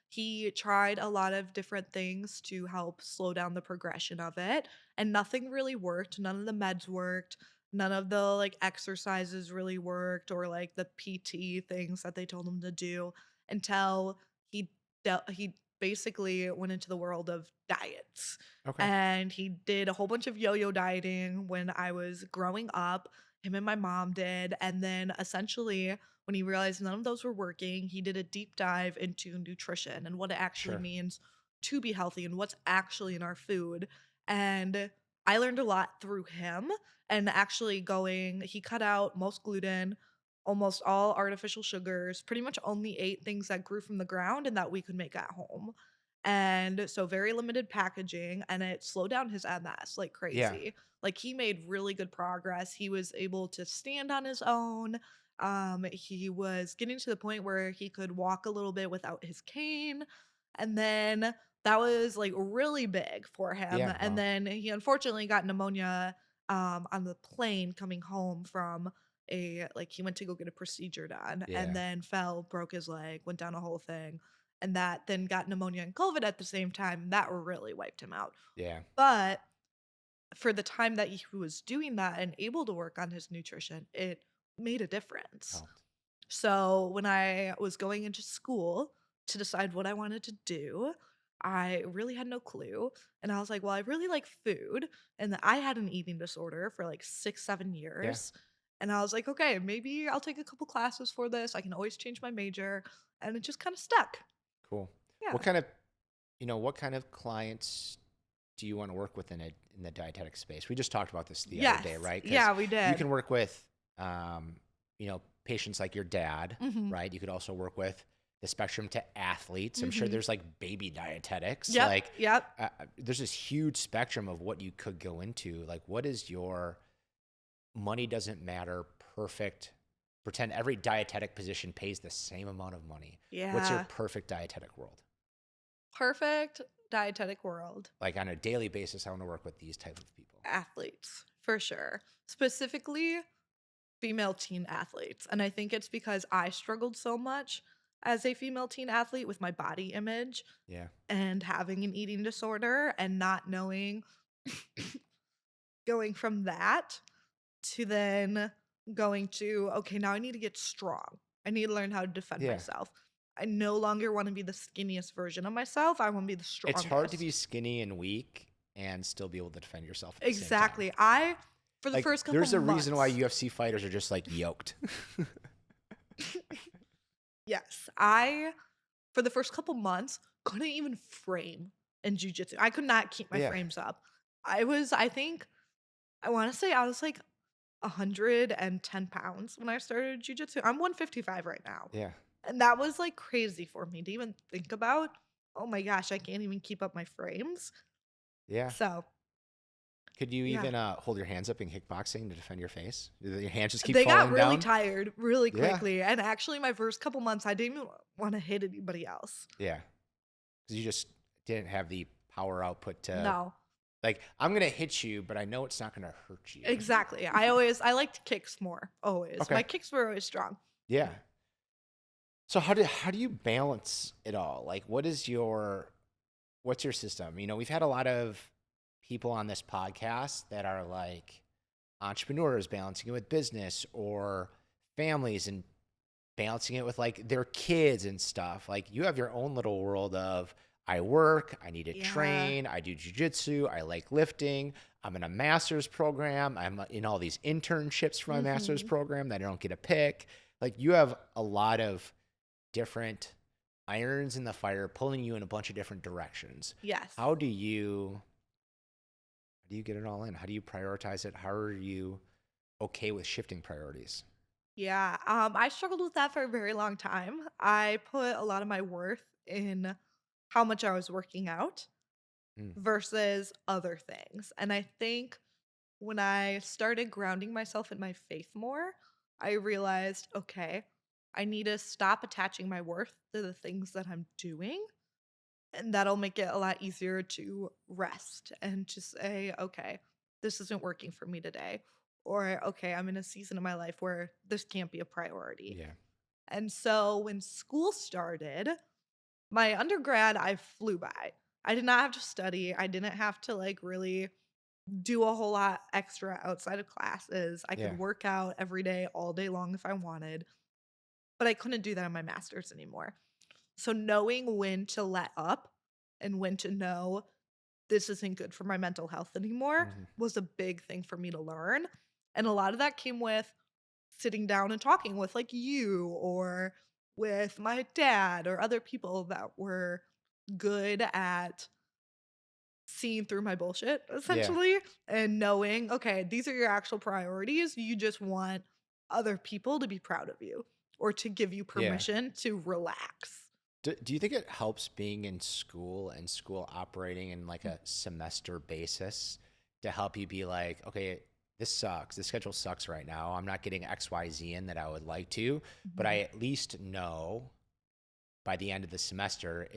he tried a lot of different things to help slow down the progression of it, and nothing really worked. None of the meds worked. None of the like exercises really worked, or like the PT things that they told him to do, until he basically went into the world of diets. Okay. And he did a whole bunch of yo-yo dieting when I was growing up. Him and my mom did. And then essentially, when he realized none of those were working, he did a deep dive into nutrition and what it actually Sure. means to be healthy and what's actually in our food. And I learned a lot through him. And actually, he cut out most gluten, almost all artificial sugars, pretty much only ate things that grew from the ground and that we could make at home. And so, very limited packaging, and it slowed down his MS like Yeah. crazy. Like, he made really good progress. He was able to stand on his own. He was getting to the point where he could walk a little bit without his cane. And then that was like really big for him. Yeah. And Well. then he unfortunately got pneumonia on the plane coming home from he went to go get a procedure done, and Yeah. then fell, broke his leg, went down a whole thing. And that then got pneumonia and COVID at the same time. That really wiped him out. Yeah. But for the time that he was doing that and able to work on his nutrition, it made a difference. Helped. So when I was going into school to decide what I wanted to do, I really had no clue. And I was like, well, I really like food. And I had an eating disorder for like 6, 7 Yeah. years. And I was like, okay, maybe I'll take a couple classes for this. I can always change my major. And it just kind of stuck. Cool. Yeah. What kind of what kind of clients do you want to work with in the dietetic space? We just talked about this the other Yes. day, right? 'Cause Yeah, we you did. can work with patients like your dad, Mhm. right? You could also work with the spectrum to athletes. I'm sure Mhm. there's like baby dietetics. Yep. Like Yep. there's this huge spectrum of what you could go into. Like, what is your money doesn't matter perfect? Pretend every dietetic position pays the same amount of money. What's your Yeah. perfect dietetic world? Perfect dietetic world. Like on a daily basis, I want to work with these type of people. Athletes, for sure. Specifically, female teen athletes. And I think it's because I struggled so much as a female teen athlete with my body image Yeah. and having an eating disorder and not knowing, going from that to then going to, okay, now I need to get strong. I need to learn how to defend Yeah. myself. I no longer want to be the skinniest version of myself. I want to be the It's hard to strongest. be skinny and weak and still be able to defend yourself at the same time. Exactly. I For the Like, first couple there's a reason why months. UFC fighters are just like yoked. Yes, for the first couple months, couldn't even frame in jujitsu. I could not keep my Yeah. frames up. I think, I want to say I was like 110 pounds when I started jujitsu. I'm 155 right now. Yeah. And that was like crazy for me to even think about. Oh my gosh, I can't even keep up my frames. Yeah. So, Could you yeah. even hold your hands up in kickboxing to defend your face? Do your hands just keep They got falling really down? tired really Yeah. quickly. And actually, my first couple months, I didn't even want to hit anybody else. Yeah. Because you just didn't have the power output to, No, like, I'm going to hit you, but I know it's not going to hurt you. exactly. I liked kicks more, always. Okay. My kicks were always strong. Yeah. So how do you balance it all? Like, what's your system? You know, we've had a lot of people on this podcast that are like entrepreneurs balancing it with business, or families and balancing it with like their kids and stuff. Like, you have your own little world of, I work, I need to Yeah. train, I do jujitsu, I like lifting, I'm in a master's program, I'm in all these internships for my master's Hmm. program that I don't get to pick. Like, you have a lot of different irons in the fire pulling you in a bunch of different directions. Yes. How do you get it all in? How do you prioritize it? How are you okay with shifting priorities? Yeah. I struggled with that for a very long time. I put a lot of my worth in how much I was working out Mm, versus other things. And I think when I started grounding myself in my faith more, I realized, okay, I need to stop attaching my worth to the things that I'm doing. And that'll make it a lot easier to rest and to say, okay, this isn't working for me today. Or, okay, I'm in a season of my life where this can't be a priority. yeah. And so when school started, my undergrad, I flew by. I did not have to study. I didn't have to like really do a whole lot extra outside of classes. I Yeah. could work out every day, all day long if I wanted, but I couldn't do that in my master's anymore. So knowing when to let up and when to know this isn't good for my mental health anymore Hmm. was a big thing for me to learn. And a lot of that came with sitting down and talking with like you or with my dad or other people that were good at seeing through my bullshit Yeah. essentially and knowing, okay, these are your actual priorities. You just want other people to be proud of you or to give you Yeah. permission to relax. Do you think it helps being in school and school operating in like a semester basis to help you be like, okay, this sucks. This schedule sucks right now. I'm not getting XYZ in that I would like to, but I Mhm. at least know by the end of the semester,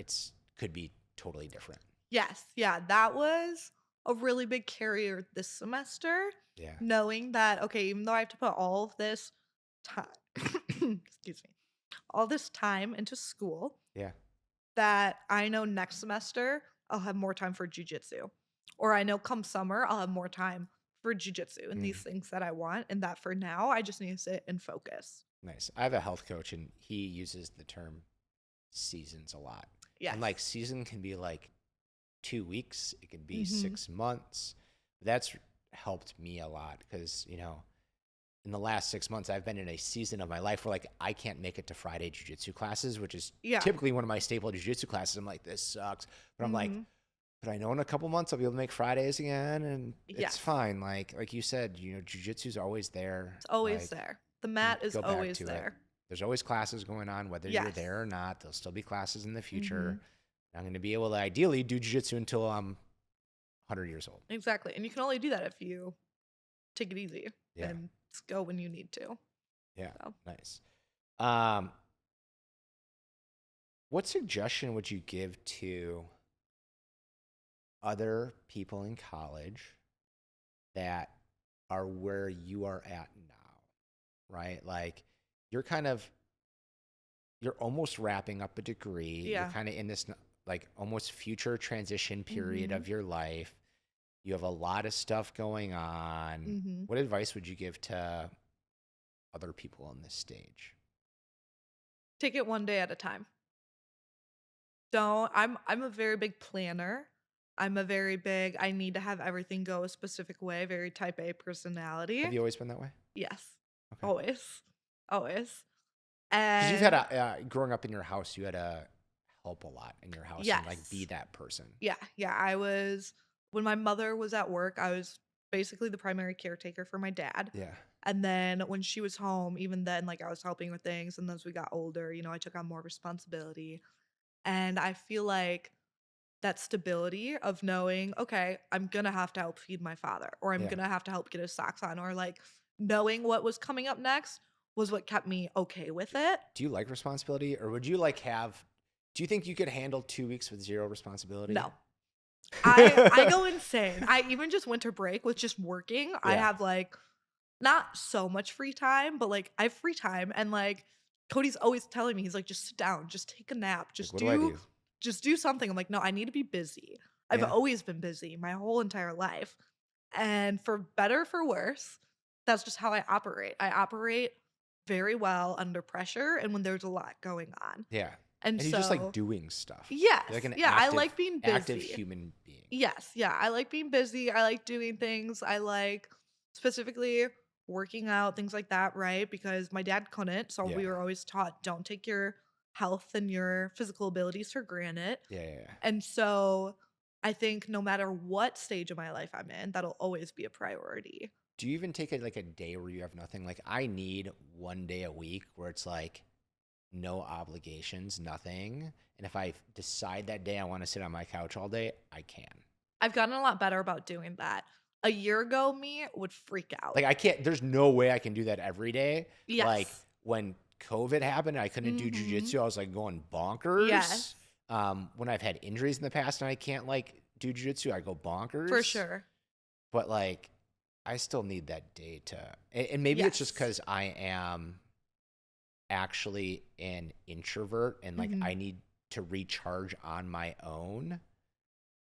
could be totally different. Yes, yeah, that was a really big carrier this semester, Yeah. knowing that, okay, even though I have to put all of this time, excuse me, all this time into school, Yeah. that I know next semester I'll have more time for jujitsu. Or I know come summer I'll have more time for jujitsu and these Mm, things that I want. And that for now, I just need to sit and focus. nice. I have a health coach and he uses the term seasons a lot. And Yes. like, season can be like 2 weeks, it can be Hmm. 6 months. That's helped me a lot because, in the last 6 months, I've been in a season of my life where like I can't make it to Friday jujitsu classes, which is Yeah. typically one of my staple jujitsu classes. I'm like, this sucks. But I'm like, Hmm. but I know in a couple months I'll be able to make Fridays again, and it's Yes. fine. Like you said, jujitsu's always there. It's always Like, there. The you mat is go back always to it. there. There's always classes going on, whether you're Yes. there or not. There'll still be classes in the Hmm. future. I'm going to be able to ideally do jujitsu until I'm 100 years old. Exactly. And you can only do that if you take it easy Yeah. and just go when you need to. Yeah. So, Nice. Um, what suggestion would you give to other people in college that are where you are at now, right? Like, you're kind of you're almost wrapping up a degree. You're yeah. kind of in this like almost future transition period Hmm. of your life. You have a lot of stuff going on. Hmm. What advice would you give to other people on this stage? Take it one day at a time. Don't I'm a very big planner. I'm a very big, I need to have everything go a specific way, very type A personality. Have you always been that way? Yes. Okay. Always. Always. Because you've had And growing up in your house, you had to help a lot in your house and like be yes. that person. Yeah. Yeah. When my mother was at work, I was basically the primary caretaker for my dad. Yeah. And then when she was home, even then, like I was helping with things. And as we got older, I took on more responsibility. And I feel like that stability of knowing, okay, I'm gonna have to help feed my father, or I'm Yeah. gonna have to help get his socks on, or like knowing what was coming up next was what kept me okay with it. Do you like responsibility, or would you like have? Do you think you could handle 2 weeks with zero responsibility? No. I go insane. I even just winter break with just working. I Yeah. have like not so much free time, but like I have free time and like Cody's always telling me, he's like, just sit down, just take a nap, Like, what do I do? just do something. I'm like, no, I need to be busy. I've Yeah. always been busy my whole entire life. And for better, for worse, that's just how I operate. I operate very well under pressure and when there's a lot going on. Yeah. And And you just like so, doing stuff. You're like yes, an yeah, I like being active busy. human being. Yes, yeah, I like being busy. I like doing things. I like specifically working out, things like that, right? Because my dad couldn't. So Yeah. we were always taught don't take your health and your physical abilities for granted. Yeah. Yeah. Yeah. And so I think no matter what stage of my life I'm in, that'll always be a priority. Do you even take it like a day where you have nothing? Like I need one day a week where it's like no obligations, nothing. And if I decide that day I want to sit on my couch all day, I can. I've gotten a lot better about doing that. A year ago, me would freak out. Like I can't, there's no way I can do that every day. Like Yes. when COVID happened, I couldn't do Mm-hmm. jujitsu. I was like going bonkers. Yes, When I've had injuries in the past and I can't like do jujitsu, I go bonkers. for sure. But like, I still need that day to, and maybe it's just Yes. because I am actually an introvert and like Mhm. I need to recharge on my own,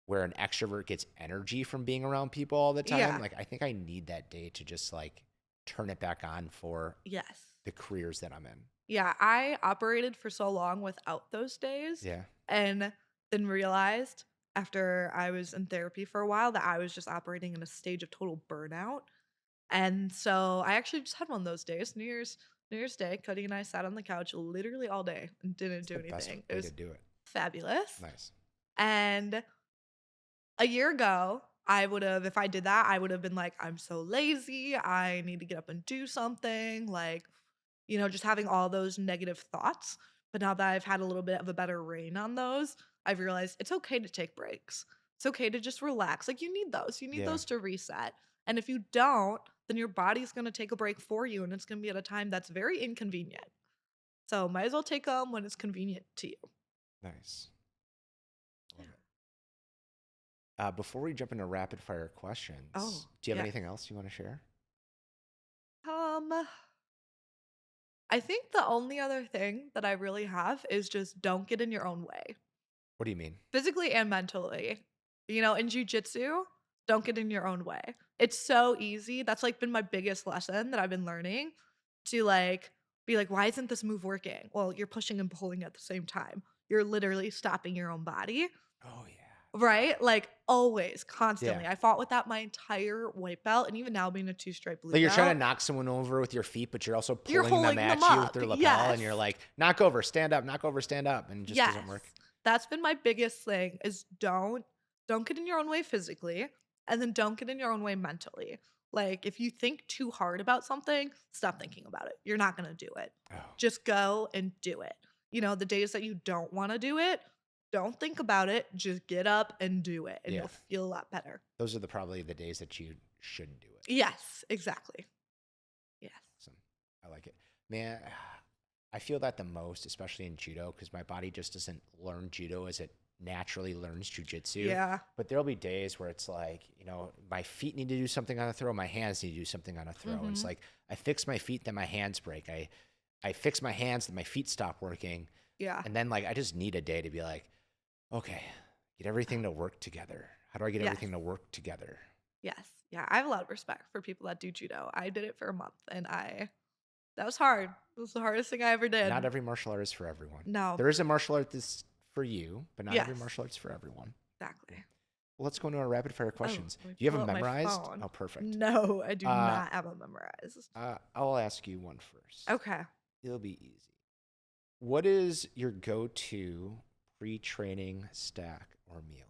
where an extrovert gets energy from being around people all the time. Yeah. Like I think I need that day to just like turn it back on for Yes. the careers that I'm in. Yeah, I operated for so long without those days Yeah. and then realized after I was in therapy for a while that I was just operating in a stage of total burnout. And so I actually just had one of those days, New Year's Day. Cody and I sat on the couch literally all day and didn't It's do the best anything. It way was to do it. fabulous. Nice. And a year ago, I would have, if I did that, I would have been like, I'm so lazy. I need to get up and do something. Like, just having all those negative thoughts. But now that I've had a little bit of a better rein on those, I've realized it's okay to take breaks. It's okay to just relax. Like, you need those. You need Yeah. those to reset. And if you don't, then your body's going to take a break for you. And it's going to be at a time that's very inconvenient. So, might as well take them when it's convenient to you. Nice. Love it. Before we jump into rapid fire questions, Oh, do you have yeah. anything else you want to share? I think the only other thing that I really have is just don't get in your own way, What do you mean? physically and mentally. In jujitsu, don't get in your own way. It's so easy. That's like been my biggest lesson that I've been learning to like be like, why isn't this move working? Well, you're pushing and pulling at the same time. You're literally stopping your own body, Oh yeah. right? Like always, constantly. Yeah. I fought with that my entire white belt, and even now being a 2-stripe blue Like you're trying to belt, knock someone over with your feet, but you're also you're pulling them holding at them you with up. their lapel, and Yes. you're like, knock over, stand up, knock over, stand up, and it just doesn't work. That's been my biggest thing is don't get in your own way physically and then don't get in your own way mentally. Like if you think too hard about something, stop thinking about it. You're not going to do it. Oh, Just go and do it. The days that you don't want to do it, don't think about it. Just get up and do it and Yeah. you'll feel a lot better. those are probably the days that you shouldn't do it. Yes, exactly. Yes. Awesome. I like it. Man, I feel that the most, especially in judo, because my body just doesn't learn judo as it naturally learns jujitsu. Yeah. But there'll be days where it's like, my feet need to do something on a throw, my hands need to do something on a throw. It's like I fix my feet, then my hands break. I fix my hands, then my feet stop working. Yeah. And then like I just need a day to be like, okay, get everything to work together. How do I get Yes. everything to work together? Yes. Yeah. I have a lot of respect for people that do judo. I did it for a month and that was hard. It was the hardest thing I ever did. Not every martial art is for everyone. No. There is a martial art that's for you, but not every Yes. martial art's for everyone. Exactly. let's go into our rapid fire questions. let me Do you have pull them up my memorized? phone. Oh, perfect. No, I do Uh, not have them memorized. I'll ask you one first. Okay. It'll be easy. What is your go-to pre-training stack or meal?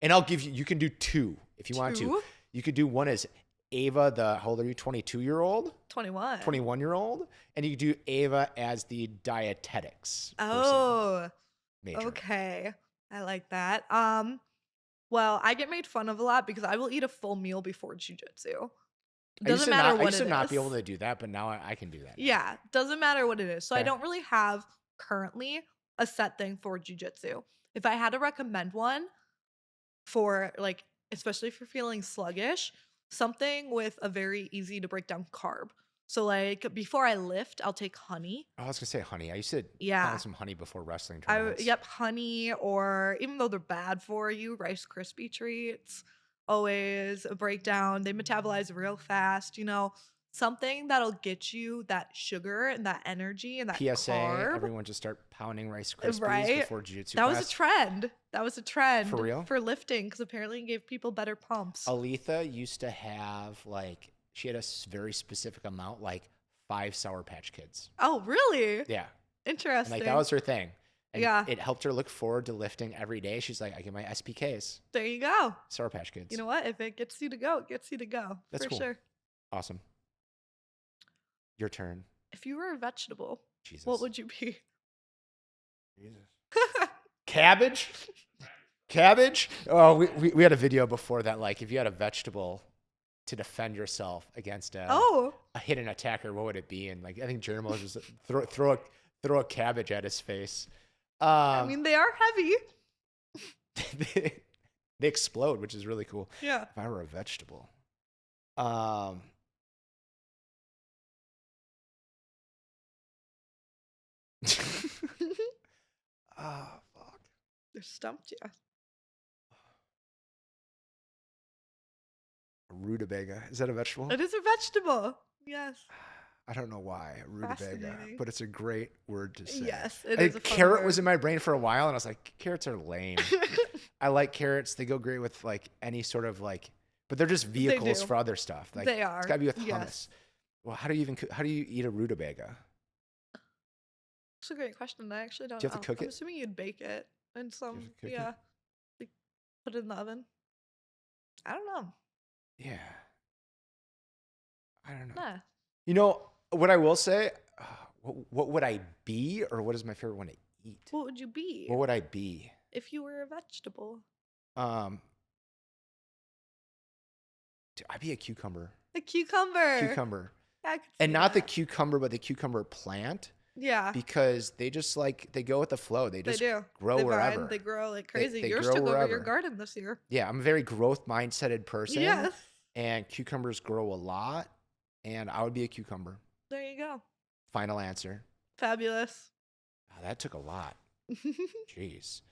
And I'll give you, you can do two if you want to. Two? You could do one as Ava, how old are you, 22-year-old? 21. 21-year-old? And you could do Ava as the dietetics person. Oh, Major. okay. I like that. Well, I get made fun of a lot because I will eat a full meal before jiu-jitsu. Doesn't matter what it is. I used to not be able to do that, but now I can do that. Now. Yeah, doesn't matter what it is. So I Okay. don't really have currently a set thing for jiu-jitsu. If I had to recommend one for like, especially if you're feeling sluggish, something with a very easy to break down carb. So like before I lift, I'll take honey. I was gonna say honey. I used to Yeah. pound some honey before wrestling tournaments. Yep, honey, or even though they're bad for you, Rice Krispie treats, always a breakdown. They metabolize real fast, you know, something that'll get you that sugar and that energy and that PSA, carb. everyone just start pounding Rice Krispies Right? before jiu-jitsu That class. was a trend. That was a trend For real? for lifting because apparently it gave people better pumps. Aletha used to have she had a very specific amount, like 5 Sour Patch Kids. Oh, really? Yeah. Interesting. And that was her thing. And Yeah. it helped her look forward to lifting every day. She's like, I get my SPKs, There you go. Sour Patch Kids. You know what? If it gets you to go, it gets you to go. That's for cool. sure. Awesome. Your turn. If you were a vegetable, Jesus. what would you be? Jesus. Cabbage? Cabbage? Oh, we had a video before that, like, if you had a vegetable to defend yourself against a hidden attacker, what would it be? And like, I think Jeremy was just throw a cabbage at his face. I mean, they are heavy. they explode, which is really cool. Yeah. If I were a vegetable, fuck. They stumped you. Rutabaga. Is that a vegetable? It is a vegetable. Yes. I don't know why. Rutabaga. Fascinating. But it's a great word to say. Yes, it is a fun carrot word. was in my brain for a while, and I was like, carrots are lame. I like carrots. They go great with like any sort of like, but they're just vehicles do. for other stuff. Like, They are. It's got to be with hummus. Yes. Well, how do you eat a rutabaga? That's a great question. I actually don't Do you have know. to cook I'm it? assuming you'd bake it and some, cook it? yeah. Like, put it in the oven. I don't know. Yeah. I don't know. Nah. You know, what I will say, what would I be, or what is my favorite one to eat? What would you be What would I be? if you were a vegetable? Dude, I'd be a cucumber. A cucumber. Cucumber. I could see And not the that. cucumber, but the cucumber plant. Yeah. Because they just they go with the flow. They just do. grow They wherever. vine, they grow like crazy. they Yours grow took over your wherever. garden this year. Yeah, I'm a very growth mindseted person. Yes. And cucumbers grow a lot. And I would be a cucumber. There you go. Final answer. Fabulous. Oh, that took a lot. Jeez.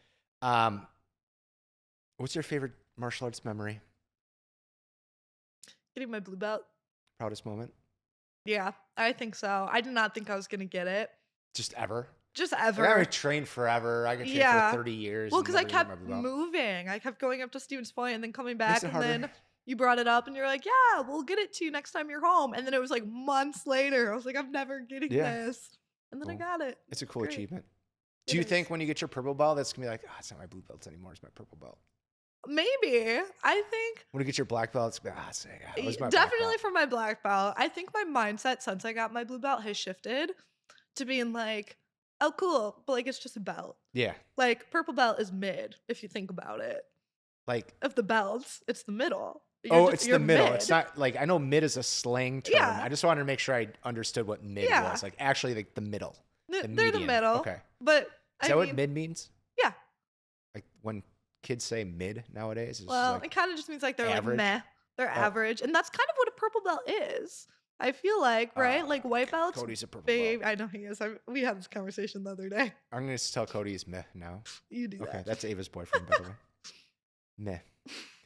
What's your favorite martial arts memory? Getting my blue belt. Proudest moment? Yeah, I think so. I did not think I was going to get it. Just ever? Just I ever. trained forever. I could train Yeah. for 30 years. Well, and because I never get my kept blue belt. moving. I kept going up to Stevens Point and then coming Makes back. it And harder. then you brought it up and you're like, yeah, we'll get it to you next time you're home. And then it was like months later. I was like, I'm never getting Yeah. this. And then I Cool. got it. It's a cool Great. achievement. It Do you is. think when you get your purple belt, that's going to be like, it's not my blue belt anymore. It's my purple belt. Maybe. I think When you get your black belt, it's going to be, it was my black definitely belt. for my black belt. I think my mindset since I got my blue belt has shifted to being like, oh, cool. But like, it's just a belt. Yeah. Like, purple belt is mid, if you think about it. Like, Of the belts, it's the middle. it's the middle. mid. It's not like, I know mid is a slang term. Yeah. I just wanted to make sure I understood what mid Yeah. was. Like, actually, like the middle. They're the median. middle. Okay. But Is I that mean, what mid means? Yeah. Like when kids say mid nowadays? It's Well, just it kind of just means like they're average? like meh. They're Oh. average. And that's kind of what a purple belt is. I feel like, right? Like white belts. Cody's a purple Babe, belt. I know he is. We had this conversation the other day. I'm going to tell Cody he's meh now. You do Okay, that. that's Ava's boyfriend, by the way. Meh.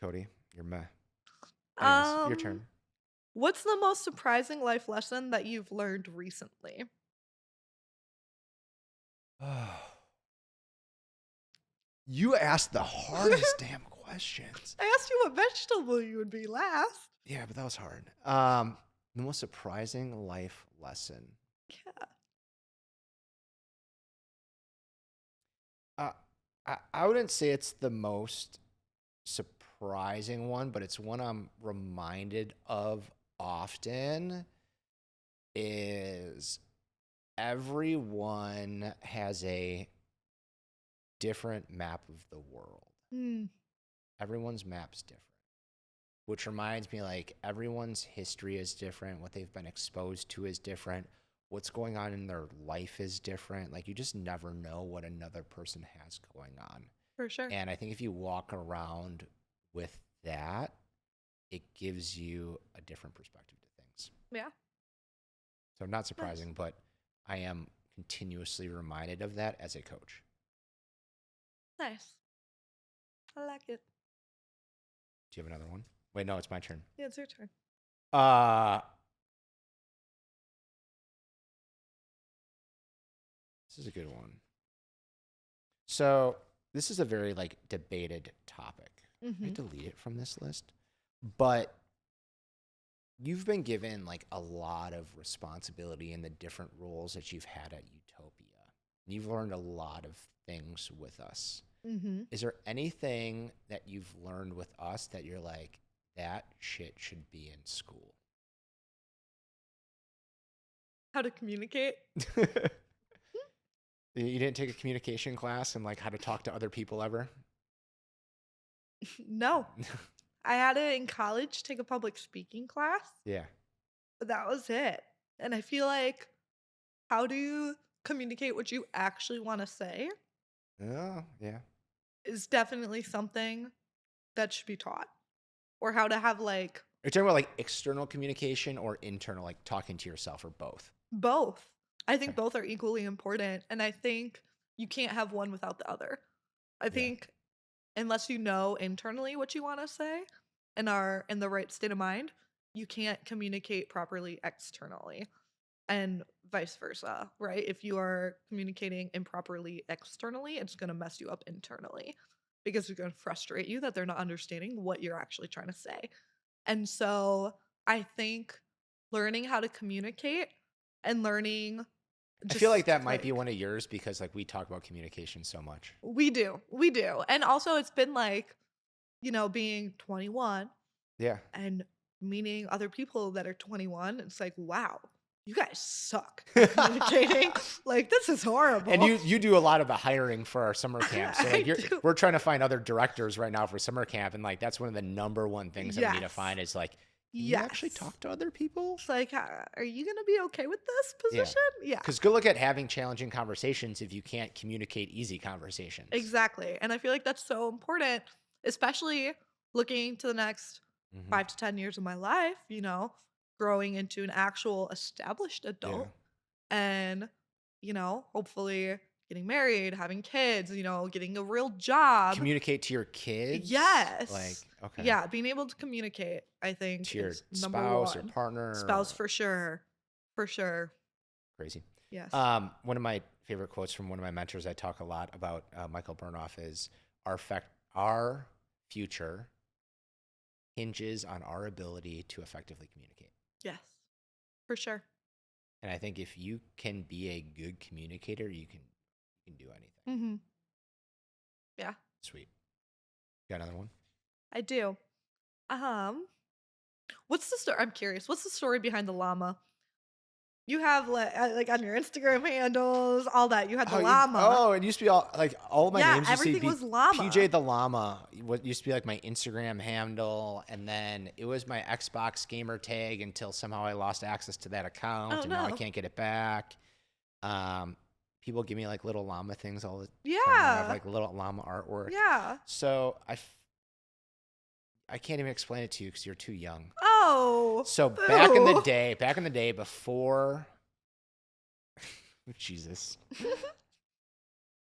Cody, you're meh. Anyways, your turn. What's the most surprising life lesson that you've learned recently? You asked the hardest damn question. questions. I asked you what vegetable you would be last. Yeah, but that was hard. The most surprising life lesson. Yeah. I wouldn't say it's the most surprising one, but it's one I'm reminded of often. Is everyone has a different map of the world. Mm, Everyone's map's different, which reminds me, like, everyone's history is different. What they've been exposed to is different. What's going on in their life is different. Like, you just never know what another person has going on. for sure. And I think if you walk around with that, it gives you a different perspective to things. Yeah. So not surprising, but I am continuously reminded of that as a coach. Nice. I like it. Do you have another one? Wait, no, it's my turn. Yeah, it's your turn. This is a good one. So this is a very like debated topic. I delete it from this list, but you've been given like a lot of responsibility in the different roles that you've had at Utopia. You've learned a lot of things with us. Is there anything that you've learned with us that you're like, that shit should be in school? How to communicate? You didn't take a communication class and like how to talk to other people ever? No. I had to in college take a public speaking class, Yeah. but that was it. And I feel like, how do you communicate what you actually want to say Oh, yeah. is definitely something that should be taught. Or how to have like Are you talking about like external communication or internal, like talking to yourself, or both? both. I think Okay. both are equally important. And I think you can't have one without the other. I think unless you know internally what you want to say and are in the right state of mind, you can't communicate properly externally. And vice versa, right? If you are communicating improperly externally, it's going to mess you up internally because it's going to frustrate you that they're not understanding what you're actually trying to say. And so I think learning how to communicate and learning I feel like just that might be one of yours because like we talk about communication so much. we do. We do. And also it's been like, being 21 Yeah. and meeting other people that are 21, it's like, wow, you guys suck at communicating. Like, this is horrible. And you do a lot of the hiring for our summer camp. So like I do. we're trying to find other directors right now for summer camp. And like, that's one of the number one things that we need to Yes. find is like, can you actually Yes. talk to other people? It's like, are you going to be okay with this position? Yeah. Because good luck at having challenging conversations if you can't communicate easy conversations. Exactly. And I feel like that's so important, especially looking to the next 5 to 10 years of my life, growing into an actual established adult and, hopefully getting married, having kids, getting a real job. Communicate to your kids? Yes. Like, okay. Yeah, being able to communicate, I think, To your is number spouse one. or partner? Spouse for sure. For sure. Crazy. Yes. One of my favorite quotes from one of my mentors, I talk a lot about Michael Burnout, is our future hinges on our ability to effectively communicate. Yes. For sure. And I think if you can be a good communicator, you can do anything. Mm-hmm. Yeah. Sweet. Got another one? I do. What's the story? I'm curious. What's the story behind the llama? You have like on your Instagram handles, all that. You had the llama. It used to be all of my names used to everything be was llama. PJ the Llama. What used to be like my Instagram handle, and then it was my Xbox gamer tag until somehow I lost access to that account, and now I no. can't get it back. People give me like little llama things all the time. I Yeah. have like little llama artwork. Yeah. So I can't even explain it to you because you're too young. Oh. So back in the day before Jesus. Are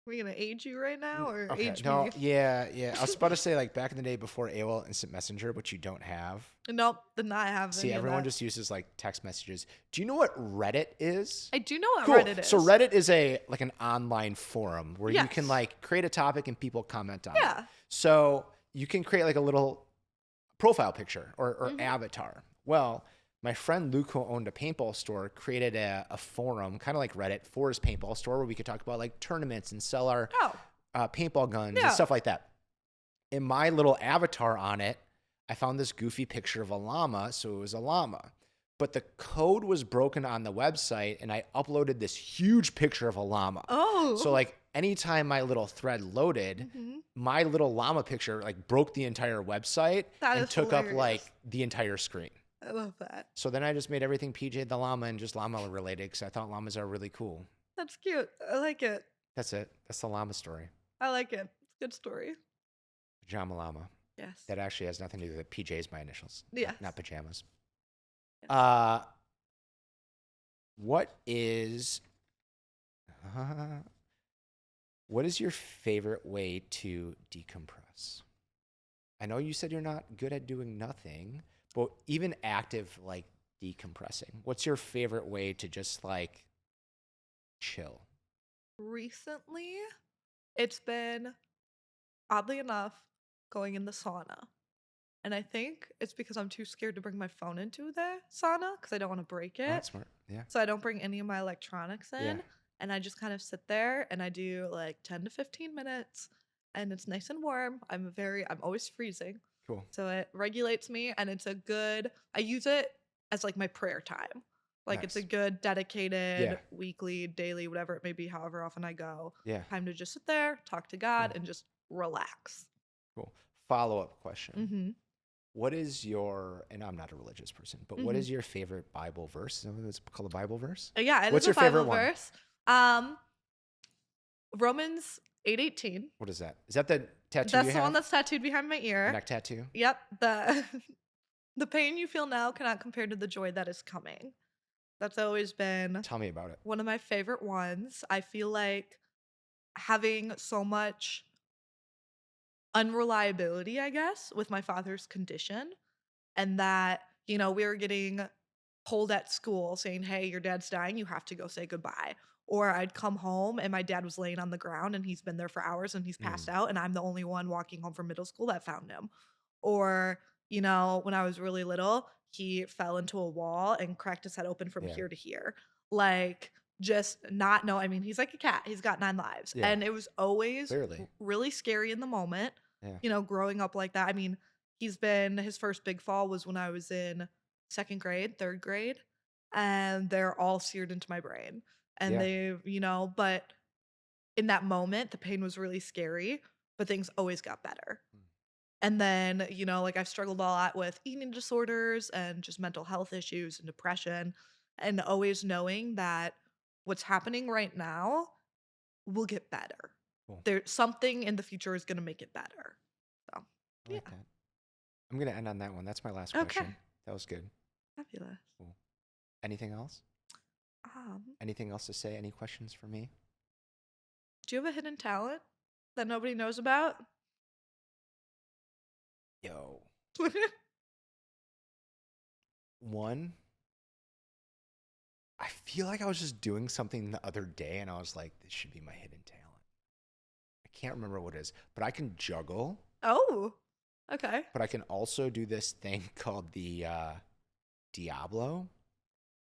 we gonna age you right now or Okay, age no, me? yeah. I was about to say like back in the day before AOL Instant Messenger, which you don't have. Nope, did not have See, any of everyone that. just uses like text messages. Do you know what Reddit is? I do know what Cool. Reddit is. So Reddit is like an online forum where you can Yes. like create a topic and people comment on it. Yeah. So you can create like a little profile picture or Mhm. avatar. Well, my friend Luke, who owned a paintball store, created a forum, kind of like Reddit, for his paintball store where we could talk about like tournaments and sell our Oh, paintball guns and yeah. stuff like that. In my little avatar on it, I found this goofy picture of a llama, so it was a llama. But the code was broken on the website, and I uploaded this huge picture of a llama. So Oh. like anytime my little thread loaded, Mhm. my little llama picture like broke the entire website That and is took up like hilarious. the entire screen. I love that. So then I just made everything PJ the llama and just llama related because I thought llamas are really cool. That's cute. I like it. That's it. That's the llama story. I like it. It's a good story. Pajama llama. Yes. That actually has nothing to do with it. PJ is my initials. Yes. Not pajamas. Yes. What is what is your favorite way to decompress? I know you said you're not good at doing nothing, but even active like decompressing. What's your favorite way to just like chill? Recently, it's been, oddly enough, going in the sauna. And I think it's because I'm too scared to bring my phone into the sauna because I don't want to break Oh, it. that's smart. Yeah. So I don't bring any of my electronics in. Yeah. And I just kind of sit there and I do like 10 to 15 minutes and it's nice and warm. I'm always freezing. Cool. So it regulates me and I use it as like my prayer time. Like it's a Nice. good dedicated Yeah. weekly, daily, whatever it may be, however often I go. Yeah. Time to just sit there, talk to God, and just relax. Cool. Follow-up question. Mm-hmm. What is your, and I'm not a religious person, but what Mm-hmm. is your favorite Bible verse? Is it's called a Bible verse? Yeah, it What's is a your favorite Bible one? verse. Romans 8:18. What is that? Is that the tattoo That's you the have? one that's tattooed behind my ear. Neck tattoo? Yep. The the pain you feel now cannot compare to the joy that is coming. That's always been Tell me about it. one of my favorite ones. I feel like having so much unreliability, I guess, with my father's condition, and that, we were getting told at school saying, "Hey, your dad's dying, you have to go say goodbye." Or I'd come home and my dad was laying on the ground and he's been there for hours and he's passed Mm. out and I'm the only one walking home from middle school that found him. Or, when I was really little, he fell into a wall and cracked his head open from Yeah. here to here. Like, just not know. I mean, he's like a cat. He's got 9 lives. Yeah. And it was always Clearly. really scary in the moment, Yeah. growing up like that. I mean, his first big fall was when I was in 2nd grade, 3rd grade, and they're all seared into my brain. And Yeah. but in that moment, the pain was really scary, but things always got better. Mm. And then, like I've struggled a lot with eating disorders and just mental health issues and depression, and always knowing that what's happening right now will get better. Cool. There's something in the future is going to make it better. So, I like yeah. that. I'm going to end on that one. That's my last Okay. question. That was good. Fabulous. Cool. Anything else? Anything else to say? Any questions for me? Do you have a hidden talent that nobody knows about? Yo. One, I feel like I was just doing something the other day and I was like, this should be my hidden talent. I can't remember what it is, but I can juggle. Oh, okay. But I can also do this thing called the Diablo.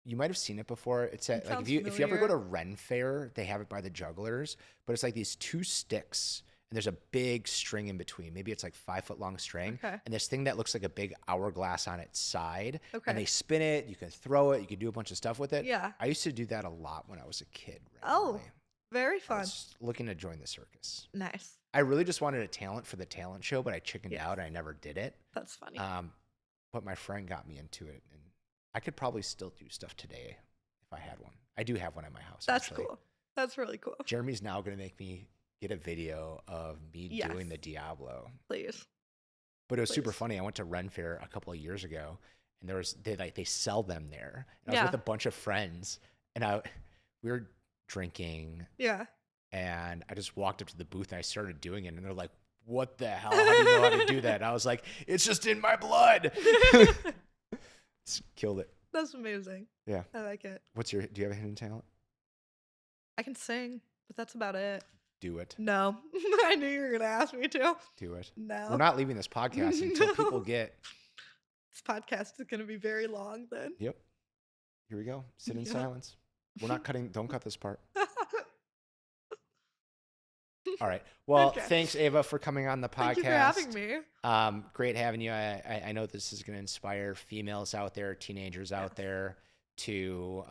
You might have seen it before. It's at, like Sounds if you ever go familiar. to Ren Fair, they have it by the jugglers, but it's like these 2 sticks and there's a big string in between. Maybe it's like 5-foot long string. Okay. And this thing that looks like a big hourglass on its side. Okay. And they spin it, you can throw it, you can do a bunch of stuff with it. Yeah. I used to do that a lot when I was a kid. Oh, randomly. very I fun. was looking to join the circus. Nice. I really just wanted a talent for the talent show, but I chickened Yes. out and I never did it. That's funny. But my friend got me into it, and I could probably still do stuff today if I had one. I do have one at my house. That's actually. cool. That's really cool. Jeremy's now going to make me get a video of me Yes. doing the Diablo. Please. But it was super Please. funny. I went to Ren Fair a couple of years ago, and they sell them there. And I Yeah. was with a bunch of friends, and we were drinking, Yeah. and I just walked up to the booth and I started doing it, and they're like, "What the hell? How do you know how to do that?" And I was like, "It's just in my blood." Killed it. That's amazing. Yeah. I like it. Do you have a hidden talent? I can sing, but that's about it. Do it. No. I knew you were going to ask me to. Do it. No. We're not leaving this podcast until people get. This podcast is going to be very long then. Yep. Here we go. Sit in Yeah. silence. We're not cutting. Don't cut this part. All right. Well, Okay. thanks, Ava, for coming on the podcast. Thank you for having me. Great having you. I know this is going to inspire females out there, teenagers out there to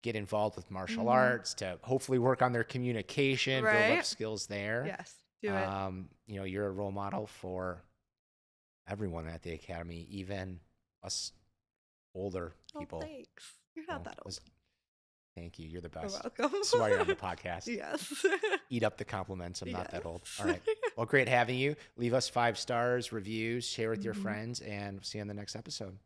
get involved with martial arts, to hopefully work on their communication, build up Right. skills there. Yes. Do it. You know, you're a role model for everyone at the academy, even us older people. Oh, thanks. You're not that old. Thank you. You're the You're best. welcome. This is why you're on the podcast. Yes. Eat up the compliments. I'm not that old. Yes. All right. Well, great having you. Leave us 5 stars, reviews, share with your friends, and see you on the next episode.